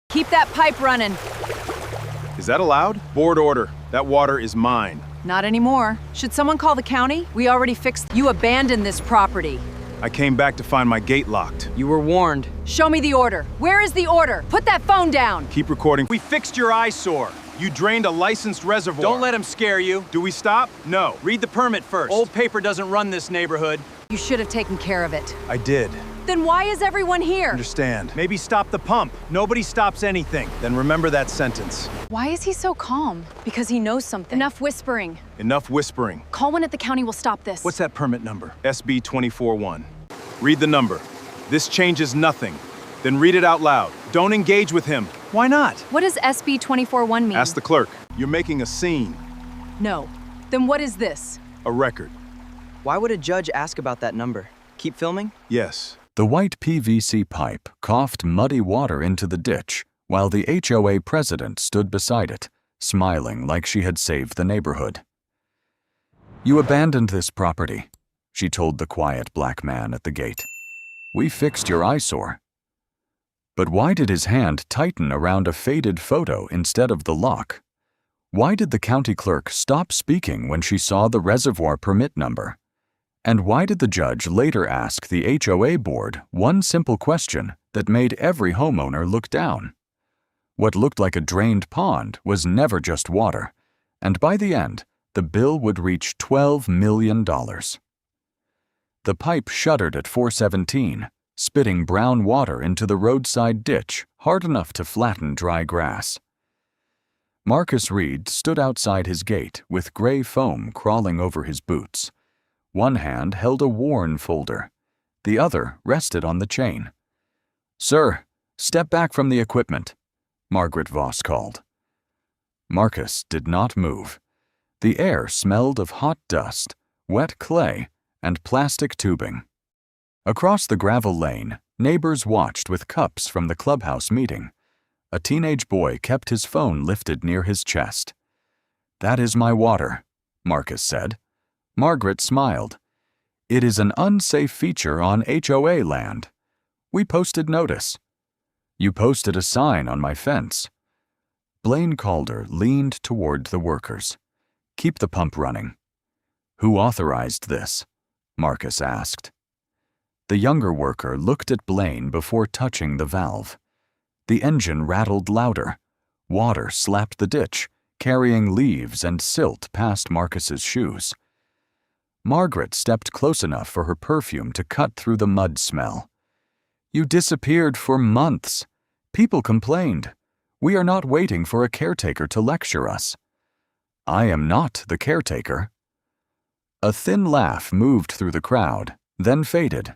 Keep that pipe running. Is that allowed? Board order. That water is mine. Not anymore. Should someone call the county? We already fixed. You abandoned this property. I came back to find my gate locked. You were warned. Show me the order. Where is the order? Put that phone down. Keep recording. We fixed your eyesore. You drained a licensed reservoir. Don't let him scare you. Do we stop? No. Read the permit first. Old paper doesn't run this neighborhood. You should have taken care of it. I did. Then why is everyone here? Understand. Maybe stop the pump. Nobody stops anything. Then remember that sentence. Why is he so calm? Because he knows something. Enough whispering. Enough whispering. Call one at the county will stop this. What's that permit number? SB 241. Read the number. This changes nothing. Then read it out loud. Don't engage with him. Why not? What does SB 241 mean? Ask the clerk. You're making a scene. No. Then what is this? A record. Why would a judge ask about that number? Keep filming? Yes. The white PVC pipe coughed muddy water into the ditch while the HOA president stood beside it, smiling like she had saved the neighborhood. "You abandoned this property," she told the quiet black man at the gate. "We fixed your eyesore." But why did his hand tighten around a faded photo instead of the lock? Why did the county clerk stop speaking when she saw the reservoir permit number? And why did the judge later ask the HOA board one simple question that made every homeowner look down? What looked like a drained pond was never just water, and by the end, the bill would reach $12 million. The pipe shuddered at 417, spitting brown water into the roadside ditch hard enough to flatten dry grass. Marcus Reed stood outside his gate with gray foam crawling over his boots. One hand held a worn folder. The other rested on the chain. "Sir, step back from the equipment," Margaret Voss called. Marcus did not move. The air smelled of hot dust, wet clay, and plastic tubing. Across the gravel lane, neighbors watched with cups from the clubhouse meeting. A teenage boy kept his phone lifted near his chest. "That is my water," Marcus said. Margaret smiled. "It is an unsafe feature on HOA land. We posted notice." "You posted a sign on my fence." Blaine Calder leaned toward the workers. "Keep the pump running." "Who authorized this?" Marcus asked. The younger worker looked at Blaine before touching the valve. The engine rattled louder. Water slapped the ditch, carrying leaves and silt past Marcus's shoes. Margaret stepped close enough for her perfume to cut through the mud smell. "You disappeared for months. People complained. We are not waiting for a caretaker to lecture us." "I am not the caretaker." A thin laugh moved through the crowd, then faded.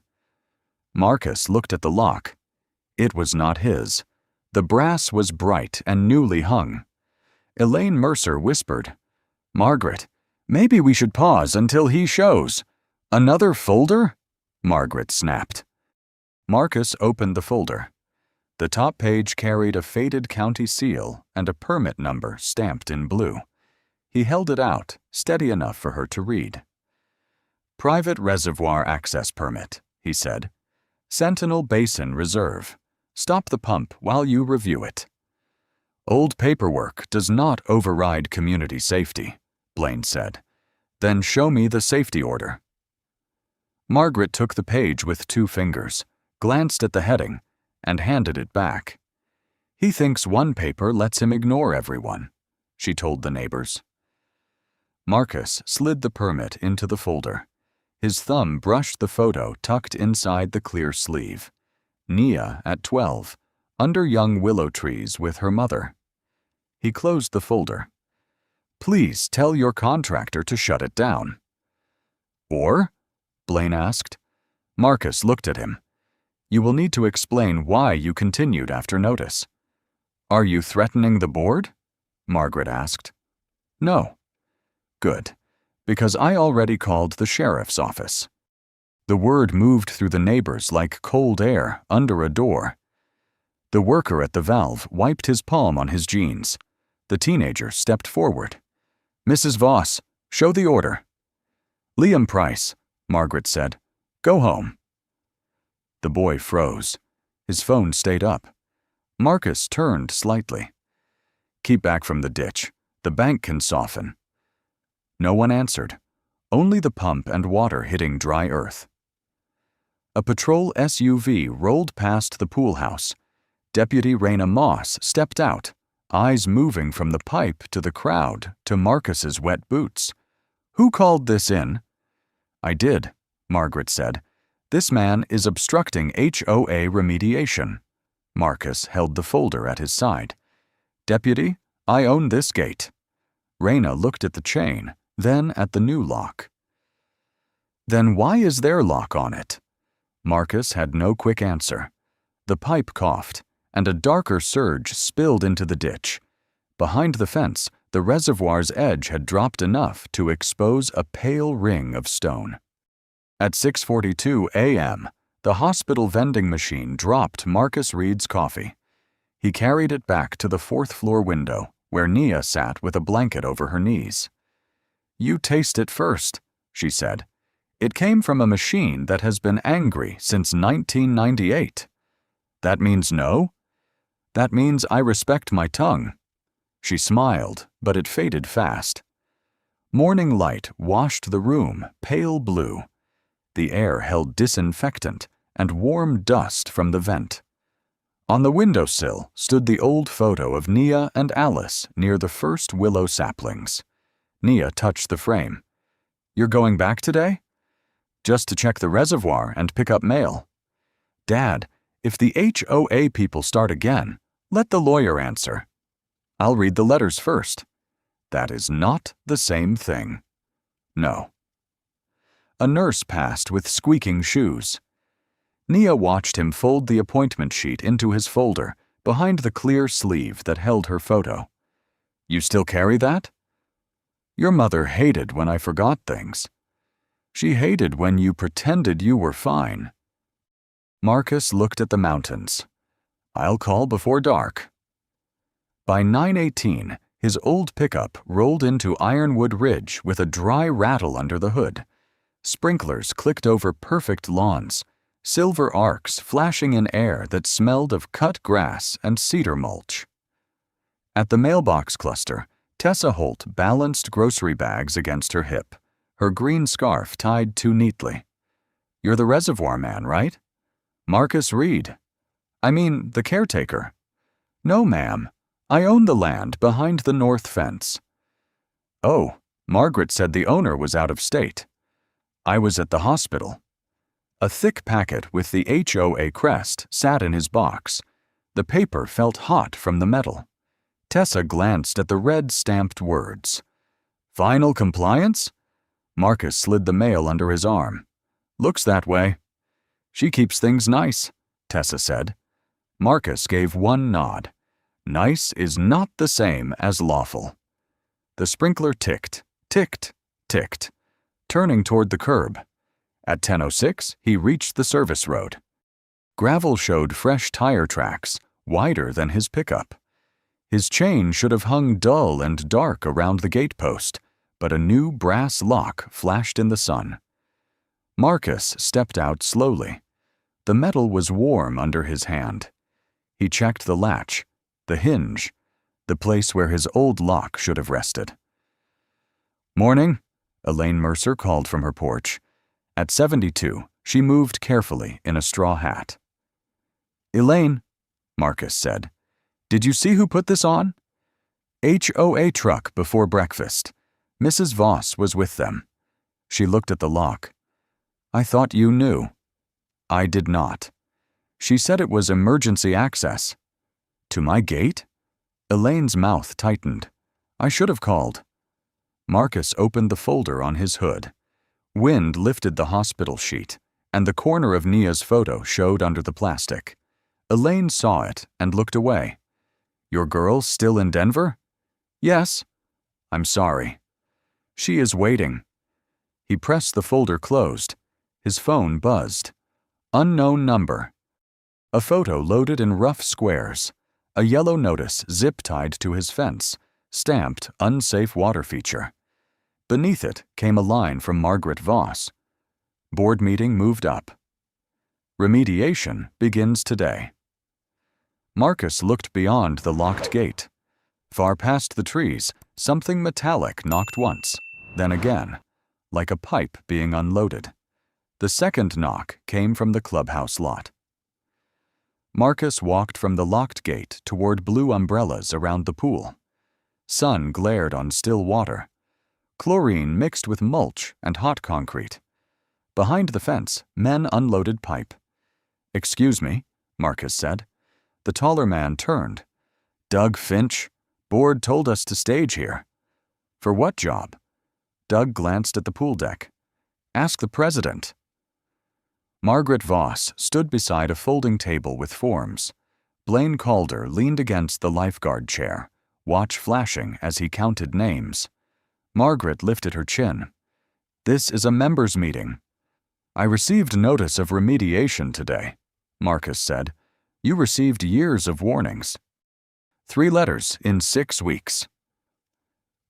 Marcus looked at the lock. It was not his. The brass was bright and newly hung. Elaine Mercer whispered, "Margaret, maybe we should pause until he shows." "Another folder?" Margaret snapped. Marcus opened the folder. The top page carried a faded county seal and a permit number stamped in blue. He held it out, steady enough for her to read. "Private Reservoir Access Permit," he said. "Sentinel Basin Reserve. Stop the pump while you review it." "Old paperwork does not override community safety," Blaine said. "Then show me the safety order." Margaret took the page with 2 fingers, glanced at the heading, and handed it back. "He thinks one paper lets him ignore everyone," she told the neighbors. Marcus slid the permit into the folder. His thumb brushed the photo tucked inside the clear sleeve. Nia at 12, under young willow trees with her mother. He closed the folder. "Please tell your contractor to shut it down." "Or?" Blaine asked. Marcus looked at him. "You will need to explain why you continued after notice." "Are you threatening the board?" Margaret asked. "No." "Good, because I already called the sheriff's office." The word moved through the neighbors like cold air under a door. The worker at the valve wiped his palm on his jeans. The teenager stepped forward. "Mrs. Voss, show the order." "Liam Price," Margaret said. "Go home." The boy froze. His phone stayed up. Marcus turned slightly. Keep back from the ditch. The bank can soften. No one answered, only the pump and water hitting dry earth. A patrol SUV rolled past the pool house. Deputy Raina Moss stepped out, eyes moving from the pipe to the crowd to Marcus's wet boots. Who called this in? I did, Margaret said. This man is obstructing HOA remediation. Marcus held the folder at his side. Deputy, I own this gate. Raina looked at the chain, then at the new lock. Then why is their lock on it? Marcus had no quick answer. The pipe coughed, and a darker surge spilled into the ditch. Behind the fence, the reservoir's edge had dropped enough to expose a pale ring of stone. At 6:42 a.m., the hospital vending machine dropped Marcus Reed's coffee. He carried it back to the fourth-floor window, where Nia sat with a blanket over her knees. You taste it first, she said. It came from a machine that has been angry since 1998. That means no? That means I respect my tongue. She smiled, but it faded fast. Morning light washed the room pale blue. The air held disinfectant and warm dust from the vent. On the windowsill stood the old photo of Nia and Alice near the first willow saplings. Nia touched the frame. You're going back today? Just to check the reservoir and pick up mail. Dad, if the HOA people start again, let the lawyer answer. I'll read the letters first. That is not the same thing. No. A nurse passed with squeaking shoes. Nia watched him fold the appointment sheet into his folder behind the clear sleeve that held her photo. You still carry that? Your mother hated when I forgot things. She hated when you pretended you were fine. Marcus looked at the mountains. I'll call before dark. By 9:18, his old pickup rolled into Ironwood Ridge with a dry rattle under the hood. Sprinklers clicked over perfect lawns, silver arcs flashing in air that smelled of cut grass and cedar mulch. At the mailbox cluster, Tessa Holt balanced grocery bags against her hip, her green scarf tied too neatly. You're the reservoir man, right? Marcus Reed. I mean, the caretaker. No, ma'am. I own the land behind the north fence. Oh, Margaret said the owner was out of state. I was at the hospital. A thick packet with the HOA crest sat in his box. The paper felt hot from the metal. Tessa glanced at the red stamped words. Final compliance? Marcus slid the mail under his arm. Looks that way. She keeps things nice, Tessa said. Marcus gave one nod. Nice is not the same as lawful. The sprinkler ticked, ticked, ticked, turning toward the curb. At 10:06, he reached the service road. Gravel showed fresh tire tracks, wider than his pickup. His chain should have hung dull and dark around the gatepost, but a new brass lock flashed in the sun. Marcus stepped out slowly. The metal was warm under his hand. He checked the latch, the hinge, the place where his old lock should have rested. Morning, Elaine Mercer called from her porch. At 72, she moved carefully in a straw hat. Elaine, Marcus said, did you see who put this on? HOA truck before breakfast. Mrs. Voss was with them. She looked at the lock. I thought you knew. I did not. She said it was emergency access. To my gate? Elaine's mouth tightened. I should have called. Marcus opened the folder on his hood. Wind lifted the hospital sheet, and the corner of Nia's photo showed under the plastic. Elaine saw it and looked away. Your girl still in Denver? Yes. I'm sorry. She is waiting. He pressed the folder closed. His phone buzzed. Unknown number. A photo loaded in rough squares. A yellow notice zip-tied to his fence, stamped unsafe water feature. Beneath it came a line from Margaret Voss. Board meeting moved up. Remediation begins today. Marcus looked beyond the locked gate. Far past the trees, something metallic knocked once, then again, like a pipe being unloaded. The second knock came from the clubhouse lot. Marcus walked from the locked gate toward blue umbrellas around the pool. Sun glared on still water. Chlorine mixed with mulch and hot concrete. Behind the fence, men unloaded pipe. "Excuse me," Marcus said. The taller man turned. "Doug Finch? Board told us to stage here." "For what job?" Doug glanced at the pool deck. "Ask the president." Margaret Voss stood beside a folding table with forms. Blaine Calder leaned against the lifeguard chair, watch flashing as he counted names. Margaret lifted her chin. "This is a members' meeting." "I received notice of remediation today," Marcus said. "You received years of warnings." 3 letters in 6 weeks.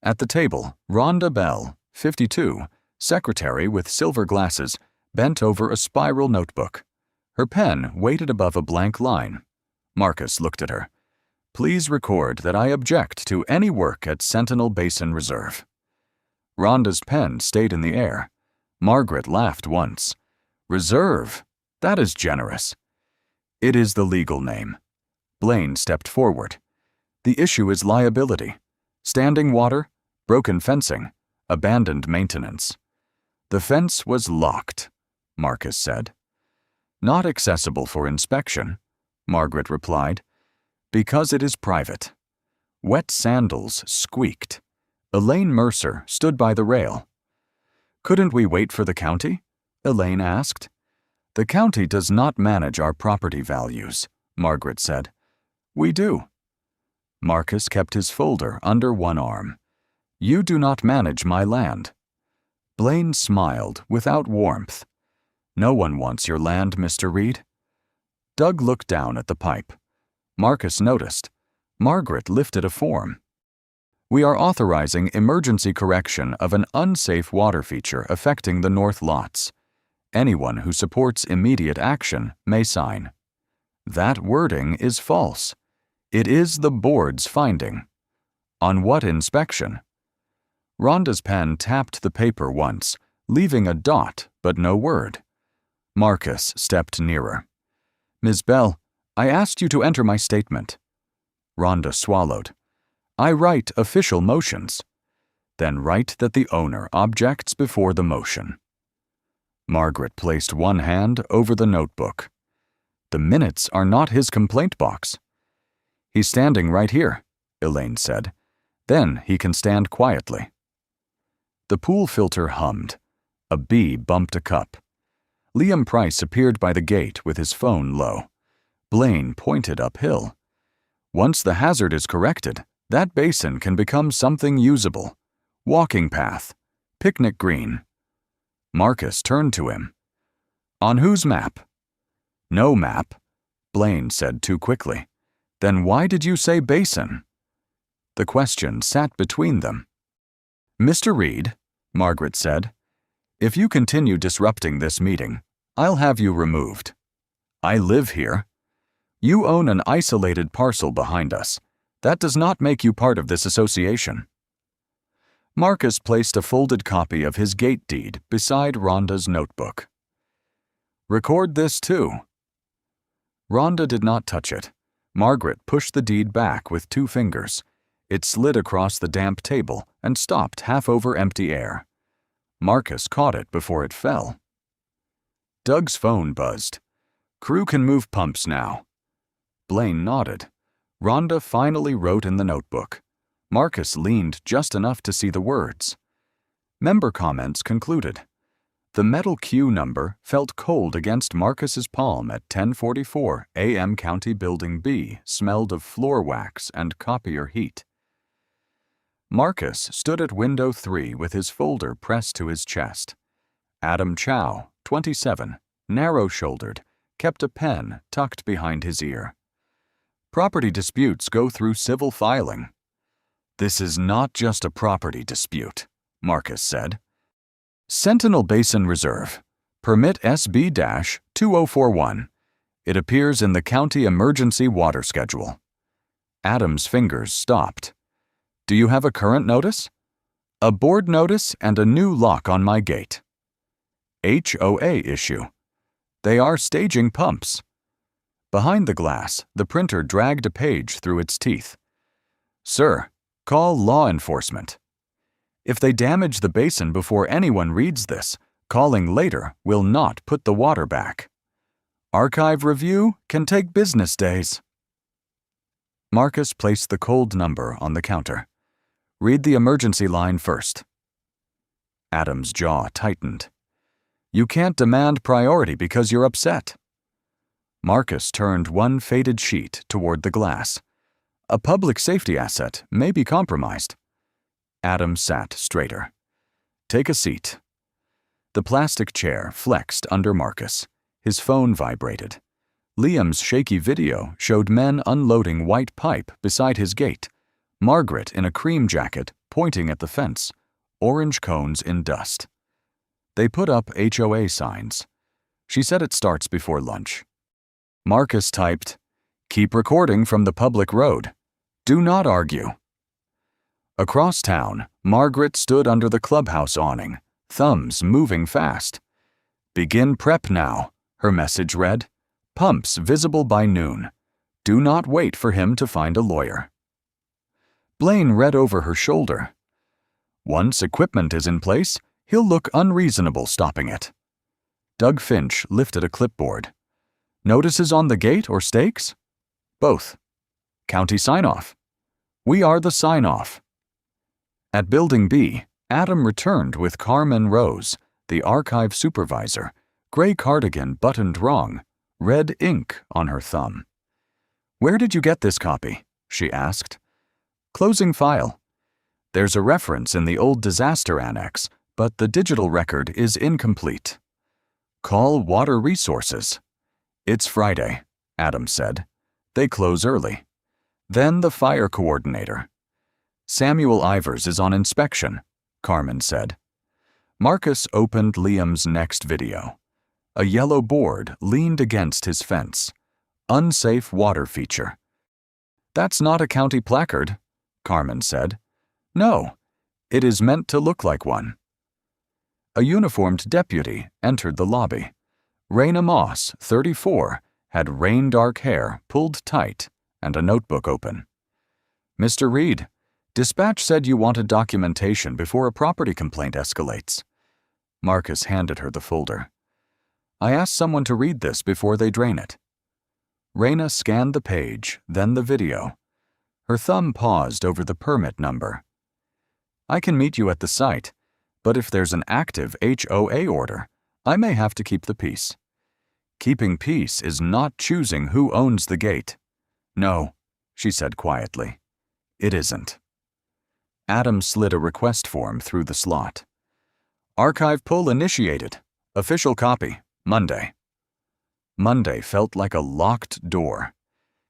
At the table, Rhonda Bell, 52, secretary with silver glasses, bent over a spiral notebook. Her pen weighted above a blank line. Marcus looked at her. "Please record that I object to any work at Sentinel Basin Reserve." Rhonda's pen stayed in the air. Margaret laughed once. "Reserve? That is generous." "It is the legal name." Blaine stepped forward. "The issue is liability. Standing water, broken fencing, abandoned maintenance." "The fence was locked," Marcus said. "Not accessible for inspection," Margaret replied, "because it is private." Wet sandals squeaked. Elaine Mercer stood by the rail. "Couldn't we wait for the county?" Elaine asked. "The county does not manage our property values," Margaret said. "We do." Marcus kept his folder under one arm. "You do not manage my land." Blaine smiled without warmth. "No one wants your land, Mr. Reed." Doug looked down at the pipe. Marcus noticed. Margaret lifted a form. "We are authorizing emergency correction of an unsafe water feature affecting the north lots. Anyone who supports immediate action may sign." That wording is false. It is the board's finding. On what inspection? Rhonda's pen tapped the paper once, leaving a dot but no word. Marcus stepped nearer. "Ms. Bell, I asked you to enter my statement." Rhonda swallowed. "I write official motions." "Then write that the owner objects before the motion." Margaret placed one hand over the notebook. "The minutes are not his complaint box." "He's standing right here," Elaine said. "Then he can stand quietly." The pool filter hummed. A bee bumped a cup. Liam Price appeared by the gate with his phone low. Blaine pointed uphill. "Once the hazard is corrected, that basin can become something usable. Walking path. Picnic green." Marcus turned to him. "On whose map?" "No map," Blaine said too quickly. "Then why did you say basin?" The question sat between them. "Mr. Reed," Margaret said, "if you continue disrupting this meeting, I'll have you removed. I live here. You own an isolated parcel behind us. That does not make you part of this association." Marcus placed a folded copy of his gate deed beside Rhonda's notebook. "Record this too." Rhonda did not touch it. Margaret pushed the deed back with 2 fingers. It slid across the damp table and stopped half over empty air. Marcus caught it before it fell. Doug's phone buzzed. "Crew can move pumps now." Blaine nodded. Rhonda finally wrote in the notebook. Marcus leaned just enough to see the words. Member comments concluded. The metal Q number felt cold against Marcus's palm at 10:44 a.m. County Building B smelled of floor wax and copier heat. Marcus stood at window 3 with his folder pressed to his chest. Adam Chow, 27, narrow-shouldered, kept a pen tucked behind his ear. Property disputes go through civil filing. "This is not just a property dispute," Marcus said. "Sentinel Basin Reserve, Permit SB-2041, It appears in the county emergency water schedule. Adam's fingers stopped. Do you have a current notice? A board notice and a new lock on my gate. HOA issue. They are staging pumps. Behind the glass, the printer dragged a page through its teeth. Sir, call law enforcement. If they damage the basin before anyone reads this, calling later will not put the water back. Archive review can take business days. Marcus placed the cold number on the counter. Read the emergency line first. Adam's jaw tightened. You can't demand priority because you're upset. Marcus turned one faded sheet toward the glass. A public safety asset may be compromised. Adam sat straighter. Take a seat. The plastic chair flexed under Marcus. His phone vibrated. Liam's shaky video showed men unloading white pipe beside his gate. Margaret in a cream jacket pointing at the fence, orange cones in dust. They put up HOA signs. She said it starts before lunch. Marcus typed, "Keep recording from the public road. Do not argue." Across town, Margaret stood under the clubhouse awning, thumbs moving fast. "Begin prep now," her message read. "Pumps visible by noon. Do not wait for him to find a lawyer." Blaine read over her shoulder. "Once equipment is in place, he'll look unreasonable stopping it." Doug Finch lifted a clipboard. "Notices on the gate or stakes?" "Both." "County sign-off?" "We are the sign-off." At Building B, Adam returned with Carmen Rose, the archive supervisor, gray cardigan buttoned wrong, red ink on her thumb. "Where did you get this copy?" she asked. "Closing file. There's a reference in the old disaster annex, but the digital record is incomplete. Call Water Resources." "It's Friday," Adam said. "They close early." Then the fire coordinator. "Samuel Ivers is on inspection," Carmen said. Marcus opened Liam's next video. A yellow board leaned against his fence. Unsafe water feature. "That's not a county placard," Carmen said. "No, it is meant to look like one." A uniformed deputy entered the lobby. Raina Moss, 34, had rain-dark hair pulled tight and a notebook open. "Mr. Reed, dispatch said you wanted documentation before a property complaint escalates." Marcus handed her the folder. "I asked someone to read this before they drain it." Raina scanned the page, then the video. Her thumb paused over the permit number. "I can meet you at the site, but if there's an active HOA order, I may have to keep the peace. Keeping peace is not choosing who owns the gate." "No," she said quietly. "It isn't." Adam slid a request form through the slot. "Archive pull initiated. Official copy, Monday." Monday felt like a locked door.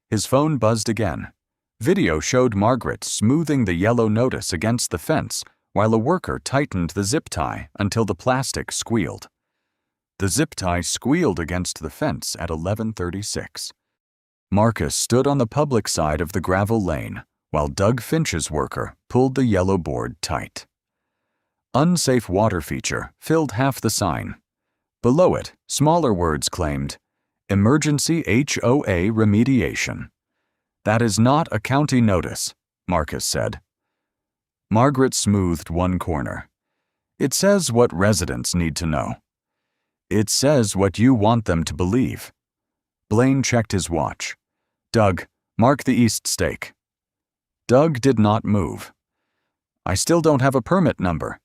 His phone buzzed again. Video showed Margaret smoothing the yellow notice against the fence while a worker tightened the zip tie until the plastic squealed. The zip tie squealed against the fence at 11:36. Marcus stood on the public side of the gravel lane while Doug Finch's worker pulled the yellow board tight. Unsafe water feature filled half the sign. Below it, smaller words claimed, "Emergency HOA remediation." "That is not a county notice," Marcus said. Margaret smoothed one corner. "It says what residents need to know. It says what you want them to believe." Blaine checked his watch. "Doug, mark the east stake." Doug did not move. "I still don't have a permit number."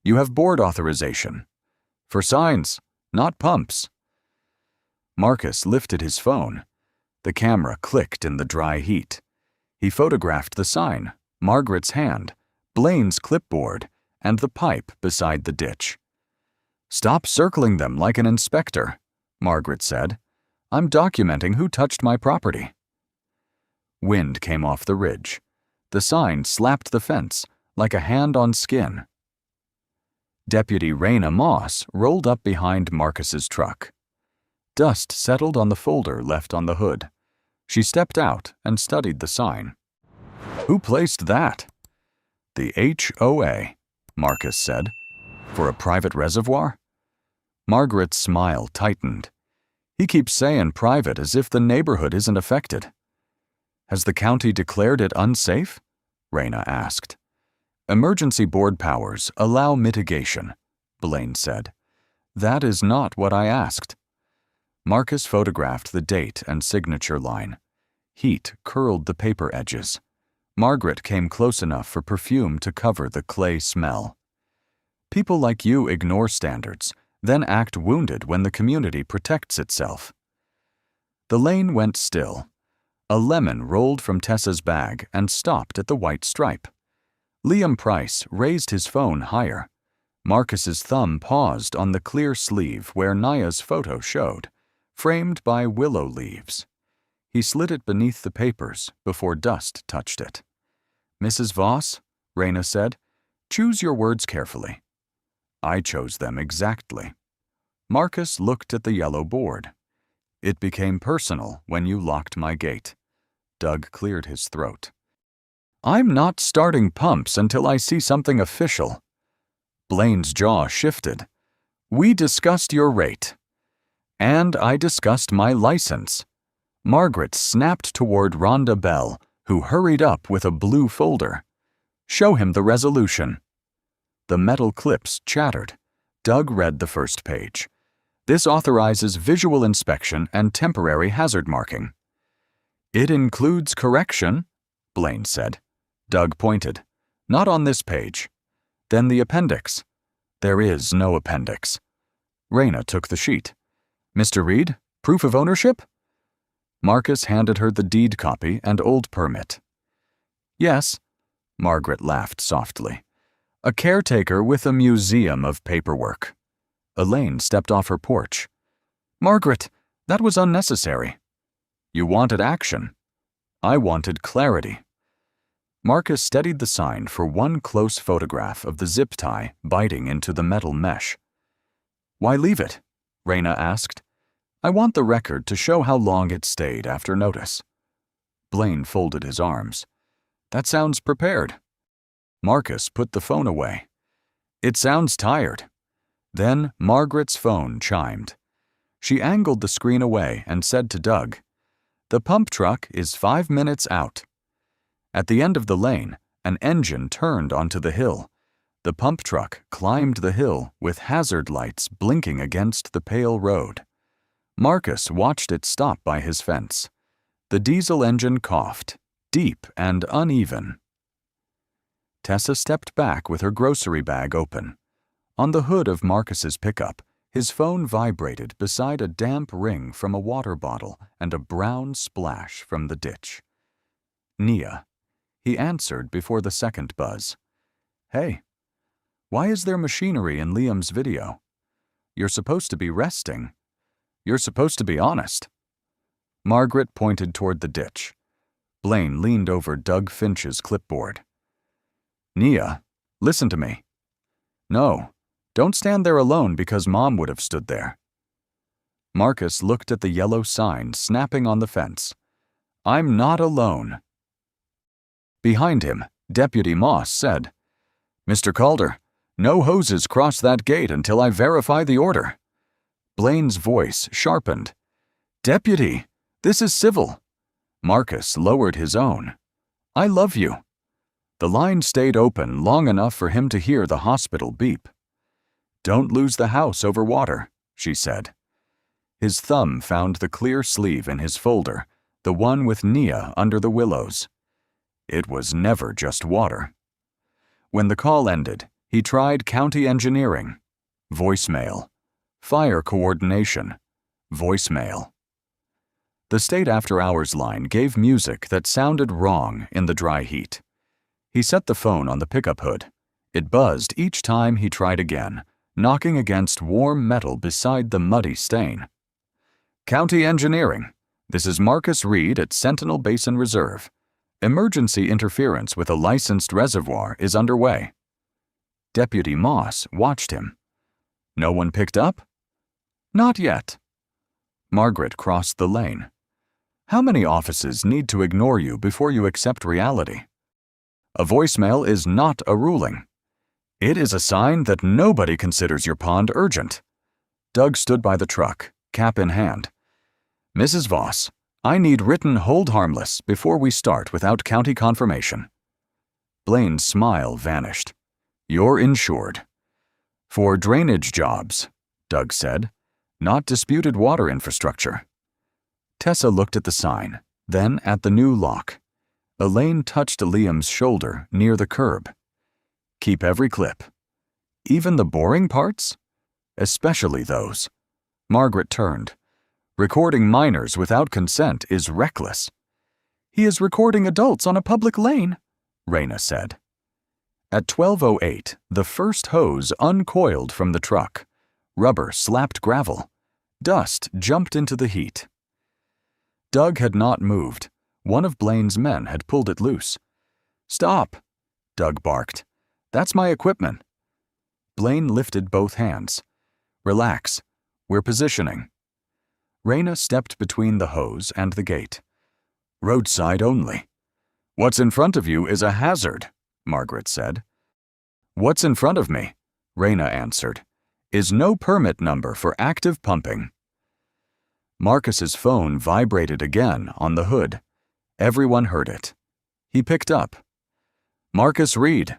"You have board authorization." "For signs, not pumps." Marcus lifted his phone. The camera clicked in the dry heat. He photographed the sign, Margaret's hand, Blaine's clipboard, and the pipe beside the ditch. "Stop circling them like an inspector," Margaret said. "I'm documenting who touched my property." Wind came off the ridge. The sign slapped the fence like a hand on skin. Deputy Raina Moss rolled up behind Marcus's truck. Dust settled on the folder left on the hood. She stepped out and studied the sign. "Who placed that?" "The HOA," Marcus said. "For a private reservoir?" Margaret's smile tightened. "He keeps saying private as if the neighborhood isn't affected." "Has the county declared it unsafe?" Raina asked. "Emergency board powers allow mitigation," Blaine said. "That is not what I asked." Marcus photographed the date and signature line. Heat curled the paper edges. Margaret came close enough for perfume to cover the clay smell. "People like you ignore standards, then act wounded when the community protects itself." The lane went still. A lemon rolled from Tessa's bag and stopped at the white stripe. Liam Price raised his phone higher. Marcus's thumb paused on the clear sleeve where Naya's photo showed, framed by willow leaves. He slid it beneath the papers before dust touched it. "Mrs. Voss," Raina said, "choose your words carefully." "I chose them exactly." Marcus looked at the yellow board. "It became personal when you locked my gate." Doug cleared his throat. "I'm not starting pumps until I see something official." Blaine's jaw shifted. "We discussed your rate." "And I discussed my license." Margaret snapped toward Rhonda Bell, who hurried up with a blue folder. "Show him the resolution." The metal clips chattered. Doug read the first page. "This authorizes visual inspection and temporary hazard marking." "It includes correction," Blaine said. Doug pointed. "Not on this page." "Then the appendix." "There is no appendix." Raina took the sheet. "Mr. Reed, proof of ownership?" Marcus handed her the deed copy and old permit. "Yes," Margaret laughed softly. "A caretaker with a museum of paperwork." Elaine stepped off her porch. "Margaret, that was unnecessary." "You wanted action." "I wanted clarity." Marcus steadied the sign for one close photograph of the zip tie biting into the metal mesh. "Why leave it?" Raina asked. "I want the record to show how long it stayed after notice." Blaine folded his arms. "That sounds prepared." Marcus put the phone away. "It sounds tired." Then Margaret's phone chimed. She angled the screen away and said to Doug, "The pump truck is 5 minutes out." At the end of the lane, an engine turned onto the hill. The pump truck climbed the hill with hazard lights blinking against the pale road. Marcus watched it stop by his fence. The diesel engine coughed, deep and uneven. Tessa stepped back with her grocery bag open. On the hood of Marcus's pickup, his phone vibrated beside a damp ring from a water bottle and a brown splash from the ditch. "Nia." He answered before the second buzz. "Hey. Why is there machinery in Liam's video? You're supposed to be resting. You're supposed to be honest." Margaret pointed toward the ditch. Blaine leaned over Doug Finch's clipboard. "Nia, listen to me." "No. Don't stand there alone because Mom would have stood there." Marcus looked at the yellow sign snapping on the fence. "I'm not alone." Behind him, Deputy Moss said, "Mr. Calder, no hoses cross that gate until I verify the order." Blaine's voice sharpened. "Deputy, this is civil." Marcus lowered his own. "I love you." The line stayed open long enough for him to hear the hospital beep. "Don't lose the house over water," she said. His thumb found the clear sleeve in his folder, the one with Nia under the willows. It was never just water. When the call ended, he tried county engineering. Voicemail. Fire coordination. Voicemail. The state after-hours line gave music that sounded wrong in the dry heat. He set the phone on the pickup hood. It buzzed each time he tried again, knocking against warm metal beside the muddy stain. "County Engineering. This is Marcus Reed at Sentinel Basin Reserve. Emergency interference with a licensed reservoir is underway." Deputy Moss watched him. "No one picked up?" "Not yet." Margaret crossed the lane. How many offices need to ignore you before you accept reality? A voicemail is not a ruling. It is a sign that nobody considers your pond urgent. Doug stood by the truck, cap in hand. Mrs. Voss, I need written hold harmless before we start without county confirmation. Blaine's smile vanished. You're insured. For drainage jobs, Doug said, not disputed water infrastructure. Tessa looked at the sign, then at the new lock. Elaine touched Liam's shoulder near the curb. Keep every clip. Even the boring parts? Especially those. Margaret turned. Recording minors without consent is reckless. He is recording adults on a public lane, Raina said. At 12:08, the first hose uncoiled from the truck. Rubber slapped gravel. Dust jumped into the heat. Doug had not moved. One of Blaine's men had pulled it loose. Stop, Doug barked. That's my equipment. Blaine lifted both hands. Relax. We're positioning. Raina stepped between the hose and the gate. Roadside only. What's in front of you is a hazard, Margaret said. What's in front of me, Raina answered, is no permit number for active pumping. Marcus's phone vibrated again on the hood. Everyone heard it. He picked up. Marcus Reed.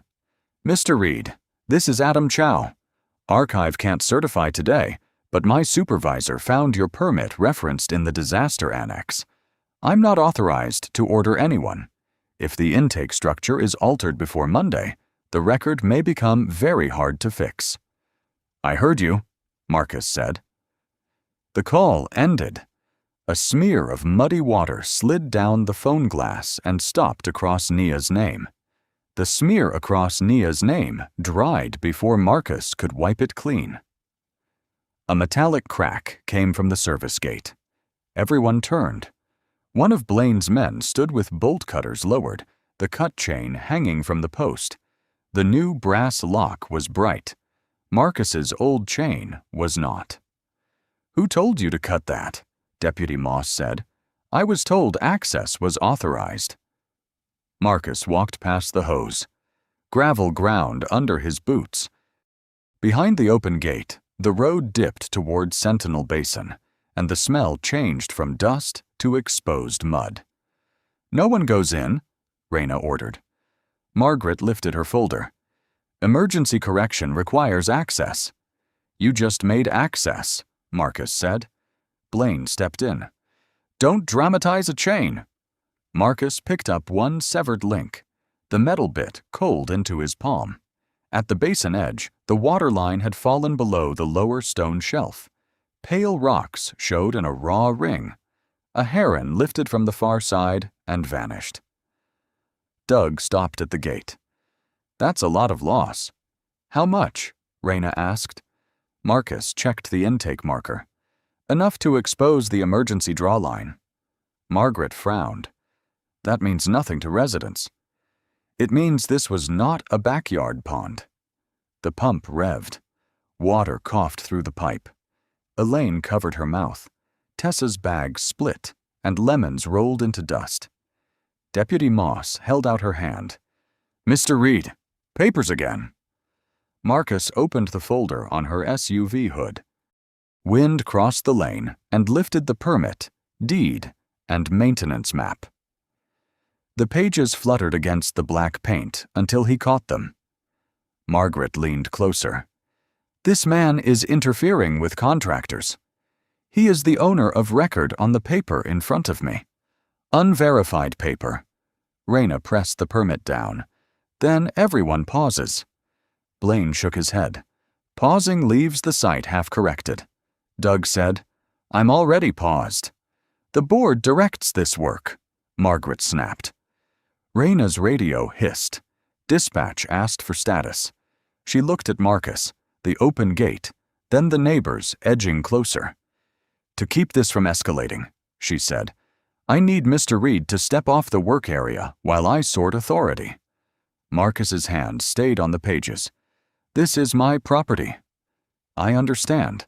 Mr. Reed, this is Adam Chow. Archive can't certify today, but my supervisor found your permit referenced in the disaster annex. I'm not authorized to order anyone. If the intake structure is altered before Monday, the record may become very hard to fix. I heard you, Marcus said. The call ended. A smear of muddy water slid down the phone glass and stopped across Nia's name. The smear across Nia's name dried before Marcus could wipe it clean. A metallic crack came from the service gate. Everyone turned. One of Blaine's men stood with bolt cutters lowered, the cut chain hanging from the post. The new brass lock was bright. Marcus's old chain was not. Who told you to cut that? Deputy Moss said. I was told access was authorized. Marcus walked past the hose. Gravel ground under his boots. Behind the open gate, the road dipped toward Sentinel Basin, and the smell changed from dust to exposed mud. No one goes in, Raina ordered. Margaret lifted her folder. Emergency correction requires access. You just made access, Marcus said. Blaine stepped in. Don't dramatize a chain. Marcus picked up one severed link, the metal bit cold into his palm. At the basin edge, the water line had fallen below the lower stone shelf. Pale rocks showed in a raw ring. A heron lifted from the far side and vanished. Doug stopped at the gate. That's a lot of loss. How much? Raina asked. Marcus checked the intake marker. Enough to expose the emergency draw line. Margaret frowned. That means nothing to residents. It means this was not a backyard pond. The pump revved. Water coughed through the pipe. Elaine covered her mouth. Tessa's bag split, and lemons rolled into dust. Deputy Moss held out her hand. Mr. Reed, papers again. Marcus opened the folder on her SUV hood. Wind crossed the lane and lifted the permit, deed, and maintenance map. The pages fluttered against the black paint until he caught them. Margaret leaned closer. This man is interfering with contractors. He is the owner of record on the paper in front of me. Unverified paper. Raina pressed the permit down. Then everyone pauses. Blaine shook his head. Pausing leaves the site half-corrected. Doug said, I'm already paused. The board directs this work, Margaret snapped. Raina's radio hissed. Dispatch asked for status. She looked at Marcus, the open gate, then the neighbors edging closer. To keep this from escalating, she said, I need Mr. Reed to step off the work area while I sort authority. Marcus's hand stayed on the pages. This is my property. I understand.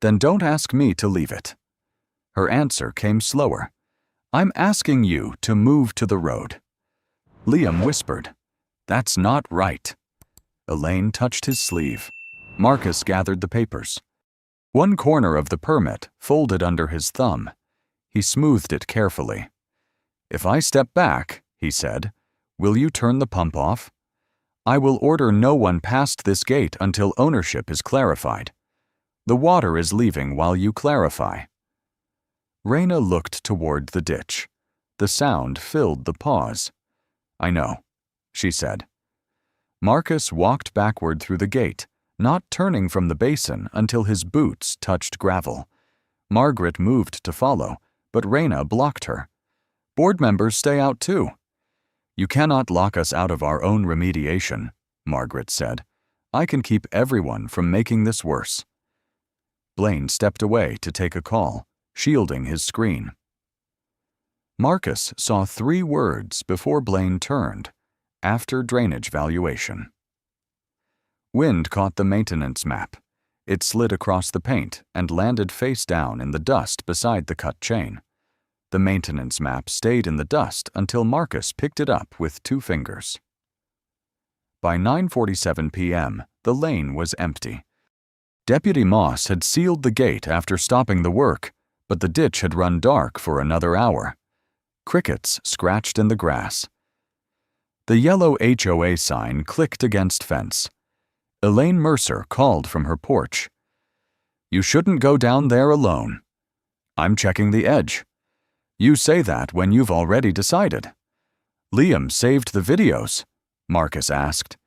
Then don't ask me to leave it. Her answer came slower. I'm asking you to move to the road. Liam whispered, That's not right. Elaine touched his sleeve. Marcus gathered the papers. One corner of the permit folded under his thumb. He smoothed it carefully. If I step back, he said, will you turn the pump off? I will order no one past this gate until ownership is clarified. The water is leaving while you clarify. Raina looked toward the ditch. The sound filled the pause. I know, she said. Marcus walked backward through the gate, not turning from the basin until his boots touched gravel. Margaret moved to follow, but Raina blocked her. Board members stay out too. You cannot lock us out of our own remediation, Margaret said. I can keep everyone from making this worse. Blaine stepped away to take a call, shielding his screen. Marcus saw 3 words before Blaine turned, after drainage valuation. Wind caught the maintenance map. It slid across the paint and landed face down in the dust beside the cut chain. The maintenance map stayed in the dust until Marcus picked it up with 2 fingers. By 9:47 p.m., the lane was empty. Deputy Moss had sealed the gate after stopping the work, but the ditch had run dark for another hour. Crickets scratched in the grass. The yellow HOA sign clicked against fence. Elaine Mercer called from her porch. You shouldn't go down there alone. I'm checking the edge. You say that when you've already decided. Liam saved the videos, Marcus asked.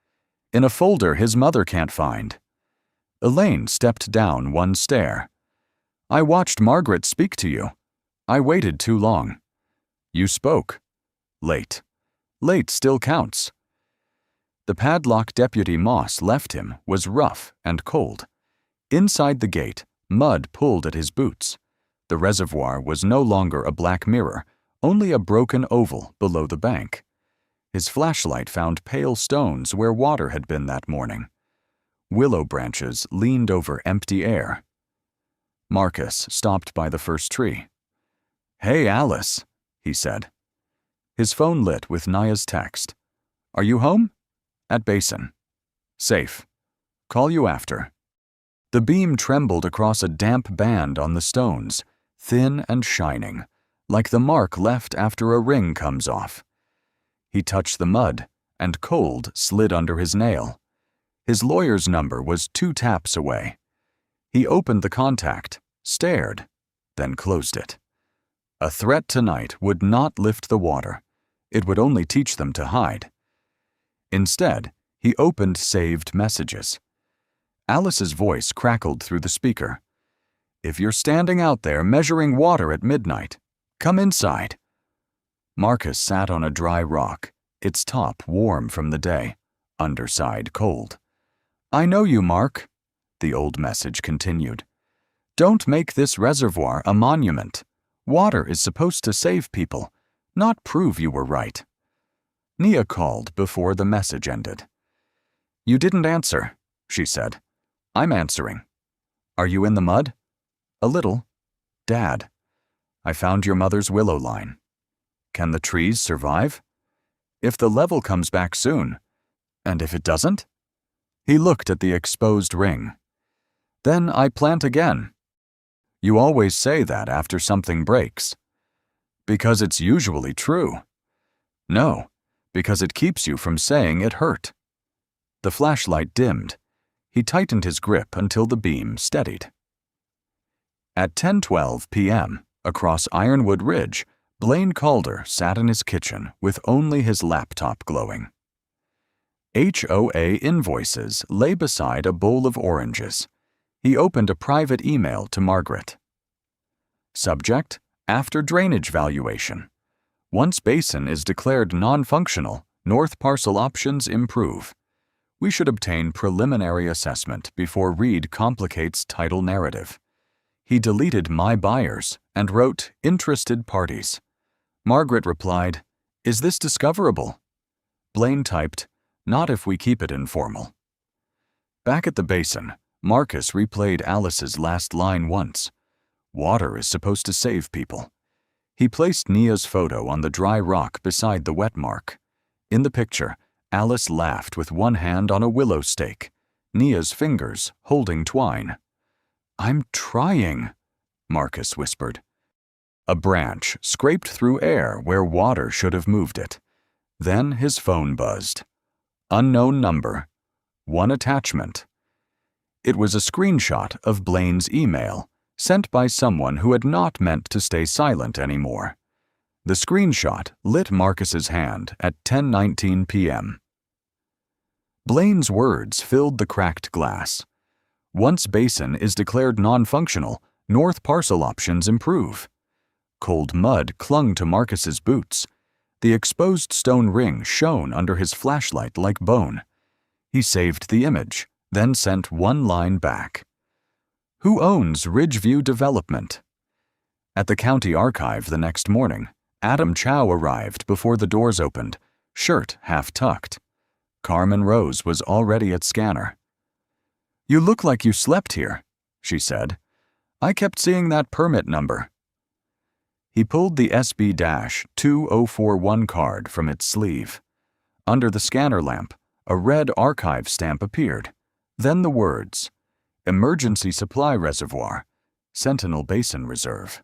In a folder his mother can't find. Elaine stepped down one stair. I watched Margaret speak to you. I waited too long. You spoke. Late. Late still counts. The padlock Deputy Moss left him was rough and cold. Inside the gate, mud pulled at his boots. The reservoir was no longer a black mirror, only a broken oval below the bank. His flashlight found pale stones where water had been that morning. Willow branches leaned over empty air. Marcus stopped by the first tree. Hey, Alice, he said. His phone lit with Naya's text. Are you home? At Basin. Safe. Call you after. The beam trembled across a damp band on the stones, thin and shining, like the mark left after a ring comes off. He touched the mud, and cold slid under his nail. His lawyer's number was 2 taps away. He opened the contact, stared, then closed it. A threat tonight would not lift the water. It would only teach them to hide. Instead, he opened saved messages. Alice's voice crackled through the speaker. If you're standing out there measuring water at midnight, come inside. Marcus sat on a dry rock, its top warm from the day, underside cold. I know you, Mark, the old message continued. Don't make this reservoir a monument. Water is supposed to save people, not prove you were right. Nia called before the message ended. You didn't answer, she said. I'm answering. Are you in the mud? A little. Dad, I found your mother's willow line. Can the trees survive? If the level comes back soon. And if it doesn't? He looked at the exposed ring. Then I plant again. You always say that after something breaks. Because it's usually true. No, because it keeps you from saying it hurt. The flashlight dimmed. He tightened his grip until the beam steadied. At 10:12 p.m., across Ironwood Ridge, Blaine Calder sat in his kitchen with only his laptop glowing. HOA invoices lay beside a bowl of oranges. He opened a private email to Margaret. Subject: After drainage valuation. Once basin is declared non-functional, north parcel options improve. We should obtain preliminary assessment before Reed complicates title narrative. He deleted my buyers and wrote interested parties. Margaret replied, Is this discoverable? Blaine typed, Not if we keep it informal. Back at the basin, Marcus replayed Alice's last line once. Water is supposed to save people. He placed Nia's photo on the dry rock beside the wet mark. In the picture, Alice laughed with one hand on a willow stake, Nia's fingers holding twine. "I'm trying," Marcus whispered. A branch scraped through air where water should have moved it. Then his phone buzzed. Unknown number. One attachment. It was a screenshot of Blaine's email, sent by someone who had not meant to stay silent anymore. The screenshot lit Marcus's hand at 10:19 p.m. Blaine's words filled the cracked glass. Once basin is declared non-functional, north parcel options improve. Cold mud clung to Marcus's boots. The exposed stone ring shone under his flashlight like bone. He saved the image, then sent one line back. Who owns Ridgeview Development? At the county archive the next morning, Adam Chow arrived before the doors opened, shirt half tucked. Carmen Rose was already at scanner. "You look like you slept here," she said. "I kept seeing that permit number." He pulled the SB-2041 card from its sleeve. Under the scanner lamp, a red archive stamp appeared. Then the words, "Emergency Supply Reservoir, Sentinel Basin Reserve."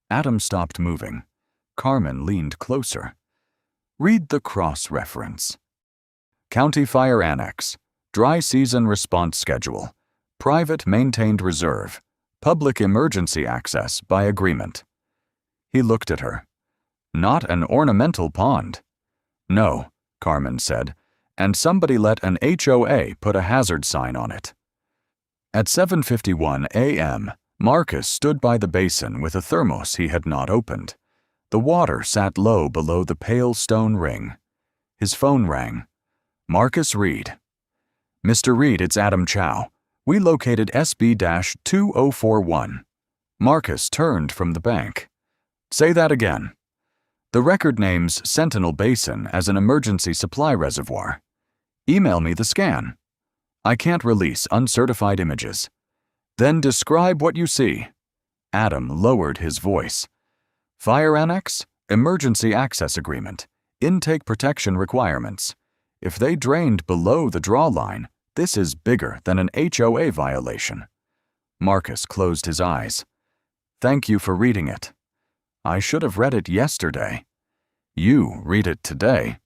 Adam stopped moving. Carmen leaned closer. "Read the cross-reference. County Fire Annex, Dry Season Response Schedule, Private Maintained Reserve, Public Emergency Access by Agreement." He looked at her. "Not an ornamental pond." "No," Carmen said, "and somebody let an HOA put a hazard sign on it." At 7:51 a.m., Marcus stood by the basin with a thermos he had not opened. The water sat low below the pale stone ring. His phone rang. "Marcus Reed." "Mr. Reed, it's Adam Chow. We located SB-2041. Marcus turned from the bank. "Say that again." "The record names Sentinel Basin as an emergency supply reservoir. Email me the scan." "I can't release uncertified images." "Then describe what you see." Adam lowered his voice. "Fire Annex, Emergency Access Agreement, Intake Protection Requirements. If they drained below the draw line, this is bigger than an HOA violation." Marcus closed his eyes. "Thank you for reading it." "I should have read it yesterday." "You read it today."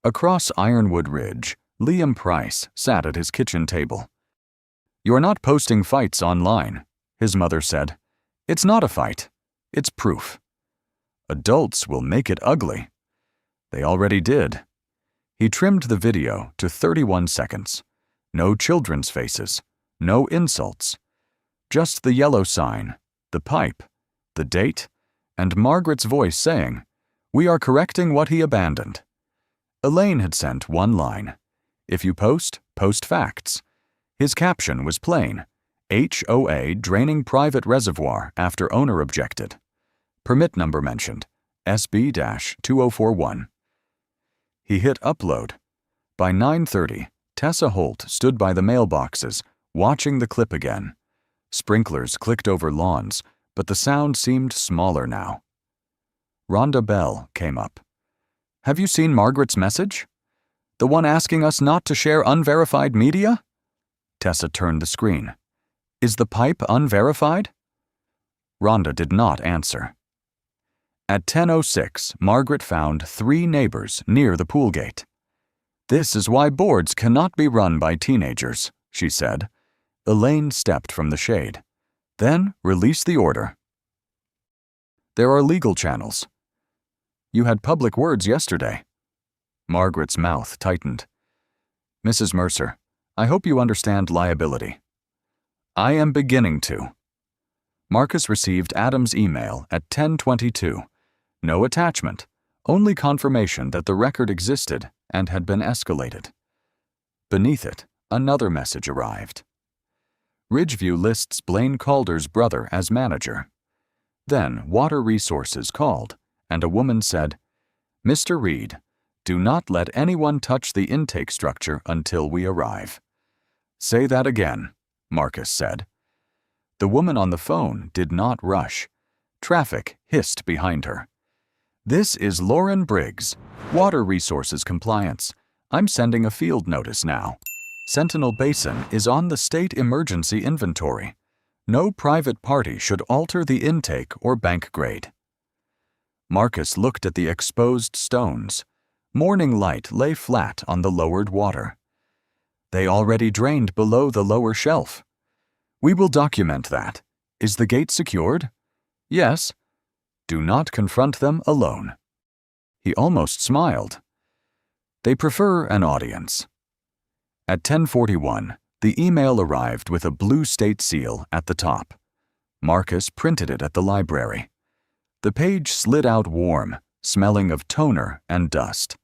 Across Ironwood Ridge, Liam Price sat at his kitchen table. "You're not posting fights online," his mother said. "It's not a fight. It's proof." "Adults will make it ugly." "They already did." He trimmed the video to 31 seconds. No children's faces, no insults. Just the yellow sign, the pipe, the date, and Margaret's voice saying, "We are correcting what he abandoned." Elaine had sent one line. "If you post, post facts." His caption was plain, "HOA draining private reservoir after owner objected." Permit number mentioned, SB-2041. He hit upload. By 9:30, Tessa Holt stood by the mailboxes, watching the clip again. Sprinklers clicked over lawns, but the sound seemed smaller now. Rhonda Bell came up. "Have you seen Margaret's message? The one asking us not to share unverified media?" Tessa turned the screen. "Is the pipe unverified?" Rhonda did not answer. At 10:06, Margaret found 3 neighbors near the pool gate. "This is why boards cannot be run by teenagers," she said. Elaine stepped from the shade. "Then release the order." "There are legal channels." "You had public words yesterday." Margaret's mouth tightened. "Mrs. Mercer, I hope you understand liability." "I am beginning to." Marcus received Adam's email at 10:22. No attachment, only confirmation that the record existed and had been escalated. Beneath it, another message arrived. Ridgeview lists Blaine Calder's brother as manager. Then Water Resources called, and a woman said, "Mr. Reed, do not let anyone touch the intake structure until we arrive." "Say that again," Marcus said. The woman on the phone did not rush. Traffic hissed behind her. "This is Lauren Briggs, Water Resources Compliance. I'm sending a field notice now. Sentinel Basin is on the state emergency inventory. No private party should alter the intake or bank grade." Marcus looked at the exposed stones. Morning light lay flat on the lowered water. "They already drained below the lower shelf." "We will document that. Is the gate secured?" "Yes." "Do not confront them alone." He almost smiled. "They prefer an audience." At 10:41, the email arrived with a blue state seal at the top. Marcus printed it at the library. The page slid out warm, smelling of toner and dust.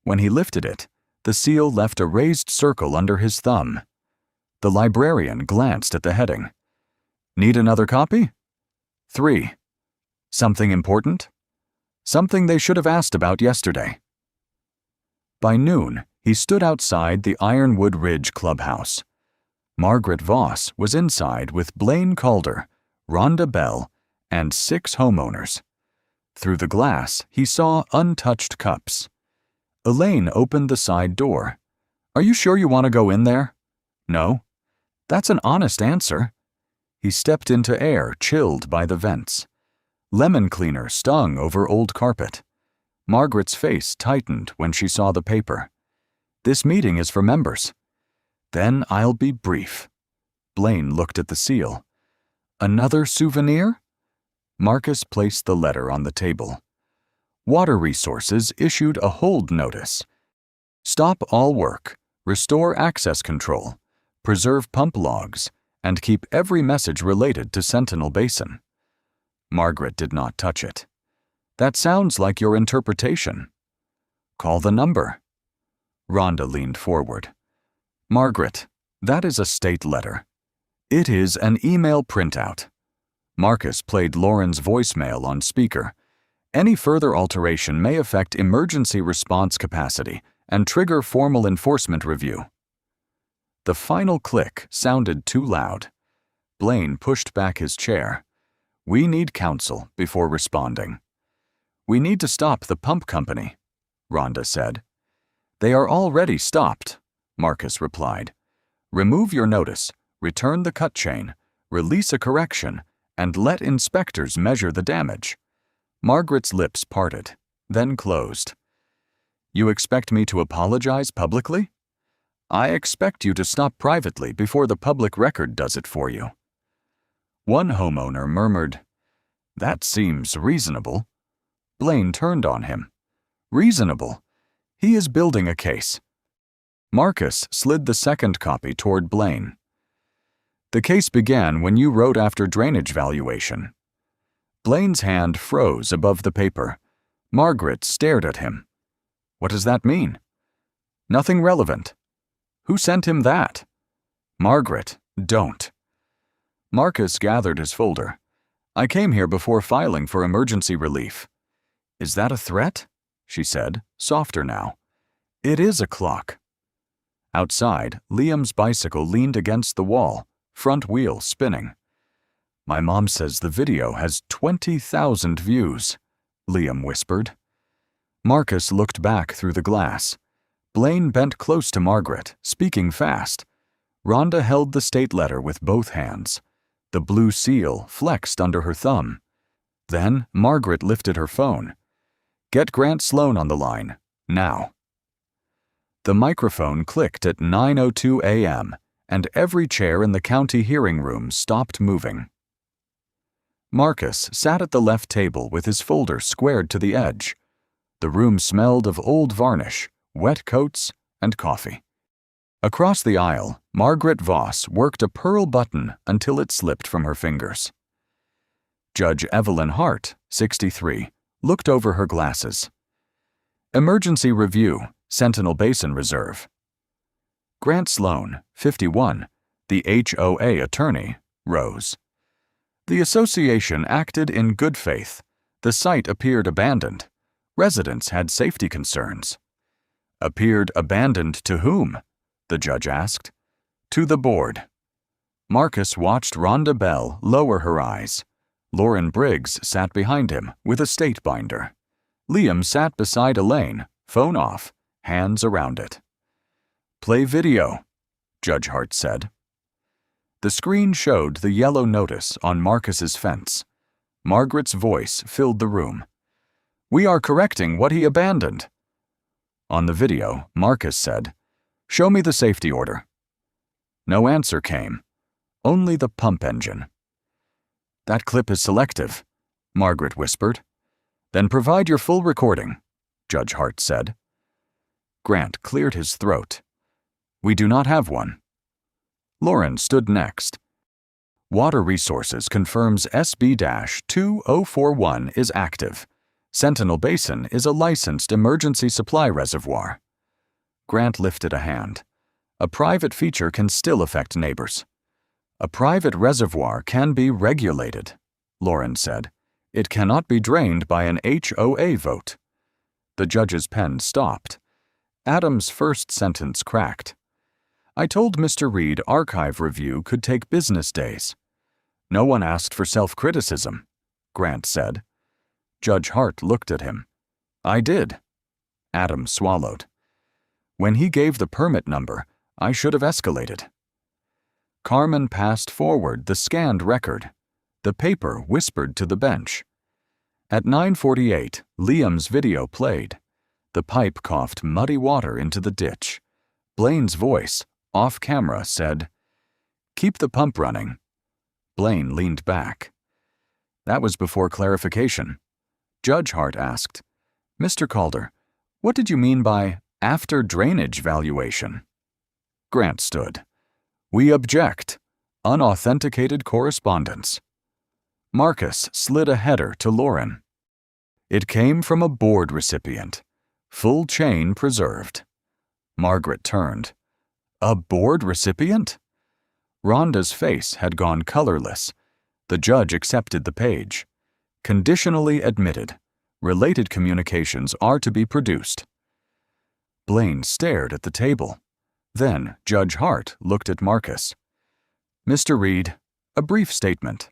When he lifted it, the seal left a raised circle under his thumb. The librarian glanced at the heading. "Need another copy?" 3. Something important? Something they should have asked about yesterday. By noon, he stood outside the Ironwood Ridge clubhouse. Margaret Voss was inside with Blaine Calder, Rhonda Bell, and 6 homeowners. Through the glass, he saw untouched cups. Elaine opened the side door. "Are you sure you want to go in there?" "No." "That's an honest answer." He stepped into air chilled by the vents. Lemon cleaner stung over old carpet. Margaret's face tightened when she saw the paper. "This meeting is for members." "Then I'll be brief." Blaine looked at the seal. "Another souvenir?" Marcus placed the letter on the table. Water Resources issued a hold notice. Stop all work, restore access control, preserve pump logs, and keep every message related to Sentinel Basin. Margaret did not touch it. "That sounds like your interpretation." "Call the number." Rhonda leaned forward. "Margaret, that is a state letter. It is an email printout." Marcus played Lauren's voicemail on speaker. "Any further alteration may affect emergency response capacity and trigger formal enforcement review." The final click sounded too loud. Blaine pushed back his chair. "We need counsel before responding." "We need to stop the pump company," Rhonda said. "They are already stopped," Marcus replied. "Remove your notice, return the cut chain, release a correction, and let inspectors measure the damage." Margaret's lips parted, then closed. "You expect me to apologize publicly?" "I expect you to stop privately before the public record does it for you." One homeowner murmured, "That seems reasonable." Blaine turned on him. "Reasonable? He is building a case." Marcus slid the second copy toward Blaine. "The case began when you wrote after drainage valuation." Blaine's hand froze above the paper. Margaret stared at him. "What does that mean?" "Nothing relevant." "Who sent him that?" "Margaret, don't." Marcus gathered his folder. "I came here before filing for emergency relief." "Is that a threat?" she said, softer now. "It is a clock." Outside, Liam's bicycle leaned against the wall, front wheel spinning. "My mom says the video has 20,000 views," Liam whispered. Marcus looked back through the glass. Blaine bent close to Margaret, speaking fast. Rhonda held the state letter with both hands. The blue seal flexed under her thumb. Then Margaret lifted her phone. "Get Grant Sloan on the line, now." The microphone clicked at 9:02 a.m., and every chair in the county hearing room stopped moving. Marcus sat at the left table with his folder squared to the edge. The room smelled of old varnish, wet coats, and coffee. Across the aisle, Margaret Voss worked a pearl button until it slipped from her fingers. Judge Evelyn Hart, 63, looked over her glasses. "Emergency review, Sentinel Basin Reserve." Grant Sloan, 51, the HOA attorney, rose. "The association acted in good faith. The site appeared abandoned. Residents had safety concerns." "Appeared abandoned to whom?" the judge asked. "To the board." Marcus watched Rhonda Bell lower her eyes. Lauren Briggs sat behind him with a state binder. Liam sat beside Elaine, phone off, hands around it. "Play video," Judge Hart said. The screen showed the yellow notice on Marcus's fence. Margaret's voice filled the room. "We are correcting what he abandoned." On the video, Marcus said, "Show me the safety order." No answer came, only the pump engine. "That clip is selective," Margaret whispered. "Then provide your full recording," Judge Hart said. Grant cleared his throat. "We do not have one." Lauren stood next. "Water Resources confirms SB-2041 is active. Sentinel Basin is a licensed emergency supply reservoir." Grant lifted a hand. "A private feature can still affect neighbors." "A private reservoir can be regulated," Lauren said. "It cannot be drained by an HOA vote." The judge's pen stopped. Adam's first sentence cracked. "I told Mr. Reed archive review could take business days." "No one asked for self-criticism," Grant said. Judge Hart looked at him. "I did." Adam swallowed. "When he gave the permit number, I should have escalated." Carmen passed forward the scanned record. The paper whispered to the bench. At 9:48, Liam's video played. The pipe coughed muddy water into the ditch. Blaine's voice, off camera, said, "Keep the pump running." Blaine leaned back. That was before clarification. Judge Hart asked, "Mr. Calder, what did you mean by after drainage valuation?" Grant stood. "We object. Unauthenticated correspondence." Marcus slid a header to Lauren. "It came from a board recipient. Full chain preserved." Margaret turned. "A board recipient?" Rhonda's face had gone colorless. The judge accepted the page. "Conditionally admitted. Related communications are to be produced." Blaine stared at the table. Then Judge Hart looked at Marcus. "Mr. Reed, a brief statement."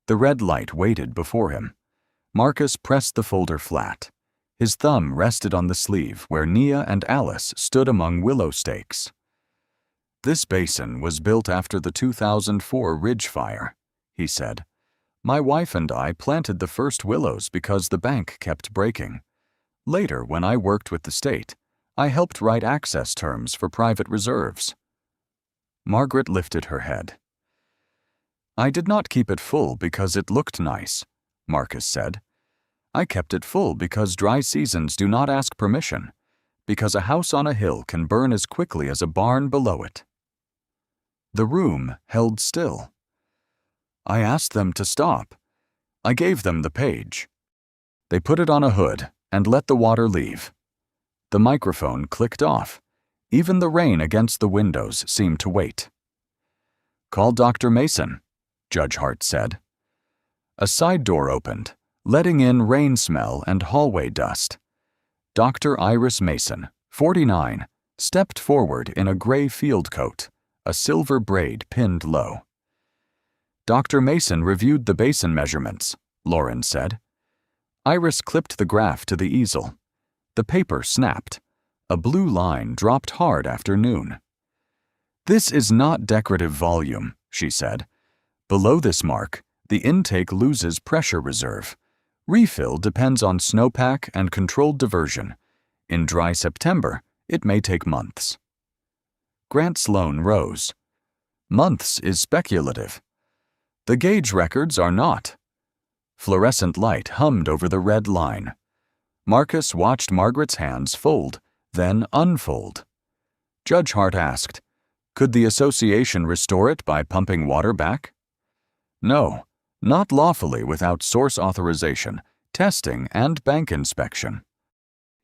The red light waited before him. Marcus pressed the folder flat. His thumb rested on the sleeve where Nia and Alice stood among willow stakes. "This basin was built after the 2004 Ridge fire," he said. "My wife and I planted the first willows because the bank kept breaking. Later, when I worked with the state, I helped write access terms for private reserves." Margaret lifted her head. "I did not keep it full because it looked nice," Marcus said. "I kept it full because dry seasons do not ask permission, because a house on a hill can burn as quickly as a barn below it." The room held still. "I asked them to stop. I gave them the page. They put it on a hood and let the water leave." The microphone clicked off. Even the rain against the windows seemed to wait. "Call Dr. Mason," Judge Hart said. A side door opened, letting in rain smell and hallway dust. Dr. Iris Mason, 49, stepped forward in a gray field coat, a silver braid pinned low. "Dr. Mason reviewed the basin measurements," Lauren said. Iris clipped the graph to the easel. The paper snapped. A blue line dropped hard after noon. "This is not decorative volume," she said. "Below this mark, the intake loses pressure reserve. Refill depends on snowpack and controlled diversion. In dry September, it may take months." Grant Sloan rose. "Months is speculative. The gauge records are not." Fluorescent light hummed over the red line. Marcus watched Margaret's hands fold, then unfold. Judge Hart asked, "Could the association restore it by pumping water back?" "No, not lawfully without source authorization, testing, and bank inspection.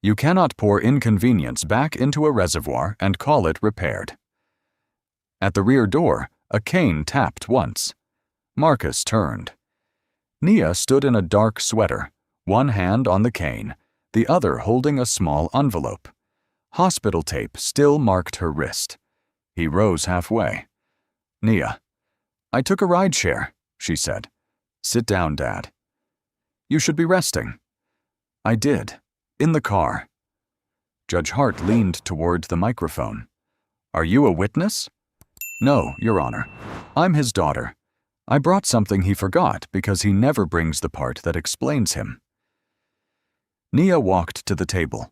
You cannot pour inconvenience back into a reservoir and call it repaired." At the rear door, a cane tapped once. Marcus turned. Nia stood in a dark sweater, one hand on the cane, the other holding a small envelope. Hospital tape still marked her wrist. He rose halfway. "Nia, I took a rideshare, she said. Sit down, Dad. You should be resting. I did. In the car. Judge Hart leaned toward the microphone. Are you a witness? No, Your Honor. I'm his daughter. I brought something he forgot because he never brings the part that explains him. Nia walked to the table.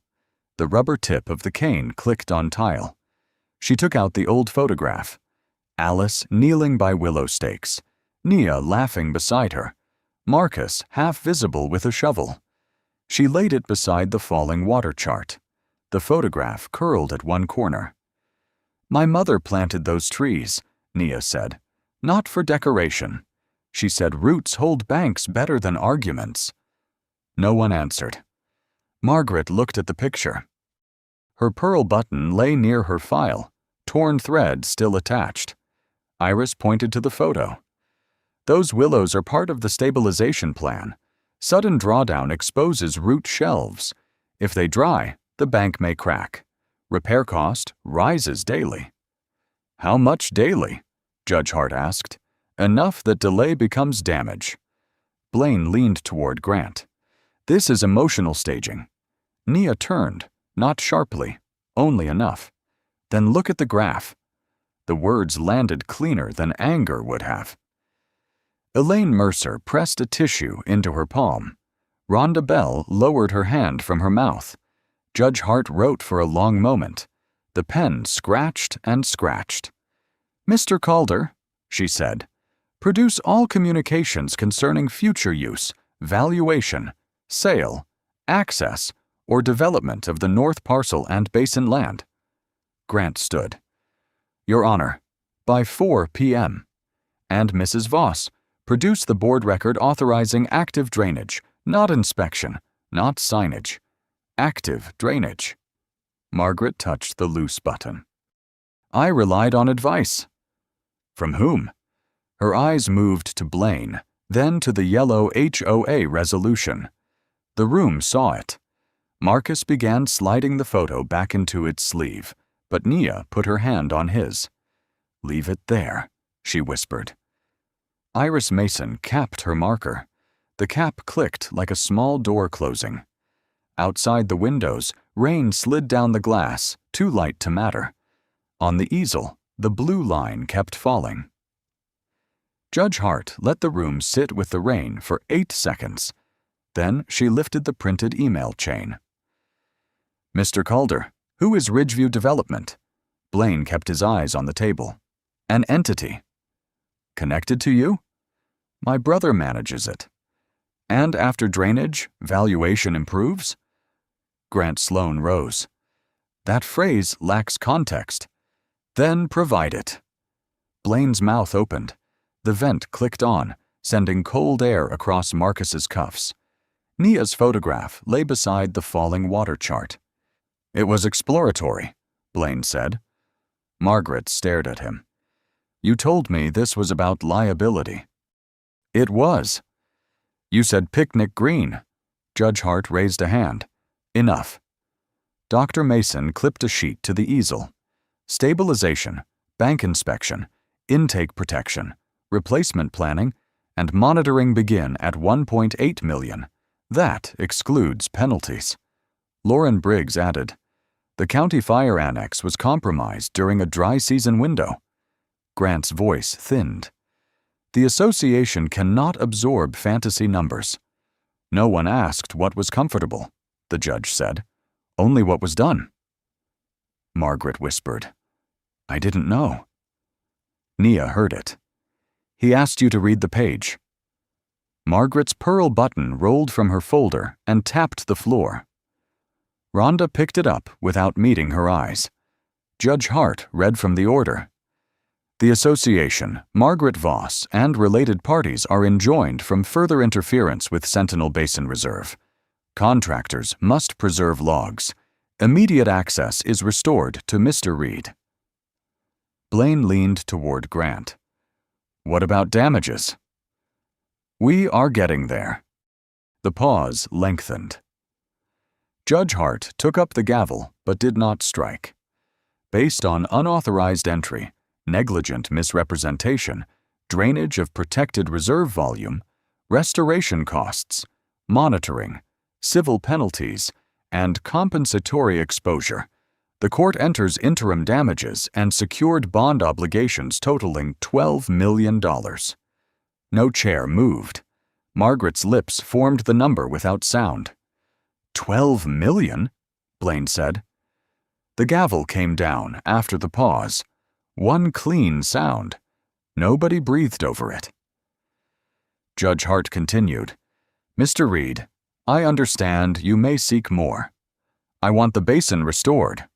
The rubber tip of the cane clicked on tile. She took out the old photograph. Alice kneeling by willow stakes. Nia laughing beside her. Marcus half visible with a shovel. She laid it beside the falling water chart. The photograph curled at one corner. My mother planted those trees, Nia said. Not for decoration. She said roots hold banks better than arguments. No one answered. Margaret looked at the picture. Her pearl button lay near her file, torn thread still attached. Iris pointed to the photo. Those willows are part of the stabilization plan. Sudden drawdown exposes root shelves. If they dry, the bank may crack. Repair cost rises daily. How much daily? Judge Hart asked. Enough that delay becomes damage. Blaine leaned toward Grant. This is emotional staging. Nia turned, not sharply, only enough. Then look at the graph. The words landed cleaner than anger would have. Elaine Mercer pressed a tissue into her palm. Rhonda Bell lowered her hand from her mouth. Judge Hart wrote for a long moment. The pen scratched and scratched. Mr. Calder, she said, produce all communications concerning future use, valuation, sale, access, or development of the North Parcel and Basin land. Grant stood. Your Honor, by 4 p.m. And Mrs. Voss, produce the board record authorizing active drainage, not inspection, not signage. Active drainage. Margaret touched the loose button. I relied on advice. From whom? Her eyes moved to Blaine, then to the yellow HOA resolution. The room saw it. Marcus began sliding the photo back into its sleeve, but Nia put her hand on his. Leave it there, she whispered. Iris Mason capped her marker. The cap clicked like a small door closing. Outside the windows, rain slid down the glass, too light to matter. On the easel, the blue line kept falling. Judge Hart let the room sit with the rain for 8 seconds. Then she lifted the printed email chain. Mr. Calder, who is Ridgeview Development? Blaine kept his eyes on the table. An entity. Connected to you? My brother manages it. And after drainage, valuation improves? Grant Sloan rose. That phrase lacks context. Then provide it. Blaine's mouth opened. The vent clicked on, sending cold air across Marcus's cuffs. Nia's photograph lay beside the falling water chart. It was exploratory, Blaine said. Margaret stared at him. You told me this was about liability. It was. You said picnic green. Judge Hart raised a hand. Enough. Dr. Mason clipped a sheet to the easel. Stabilization, bank inspection, intake protection, replacement planning, and monitoring begin at $1.8 million. That excludes penalties. Lauren Briggs added, the county fire annex was compromised during a dry season window. Grant's voice thinned. The association cannot absorb fantasy numbers. No one asked what was comfortable, the judge said. Only what was done. Margaret whispered, I didn't know. Nia heard it. He asked you to read the page. Margaret's pearl button rolled from her folder and tapped the floor. Rhonda picked it up without meeting her eyes. Judge Hart read from the order. The association, Margaret Voss, and related parties are enjoined from further interference with Sentinel Basin Reserve. Contractors must preserve logs. Immediate access is restored to Mr. Reed. Blaine leaned toward Grant. What about damages? We are getting there. The pause lengthened. Judge Hart took up the gavel but did not strike. Based on unauthorized entry, negligent misrepresentation, drainage of protected reserve volume, restoration costs, monitoring, civil penalties, and compensatory exposure. The court enters interim damages and secured bond obligations totaling $12 million. No chair moved. Margaret's lips formed the number without sound. $12 million? Blaine said. The gavel came down after the pause. One clean sound. Nobody breathed over it. Judge Hart continued, Mr. Reed, I understand you may seek more. I want the basin restored,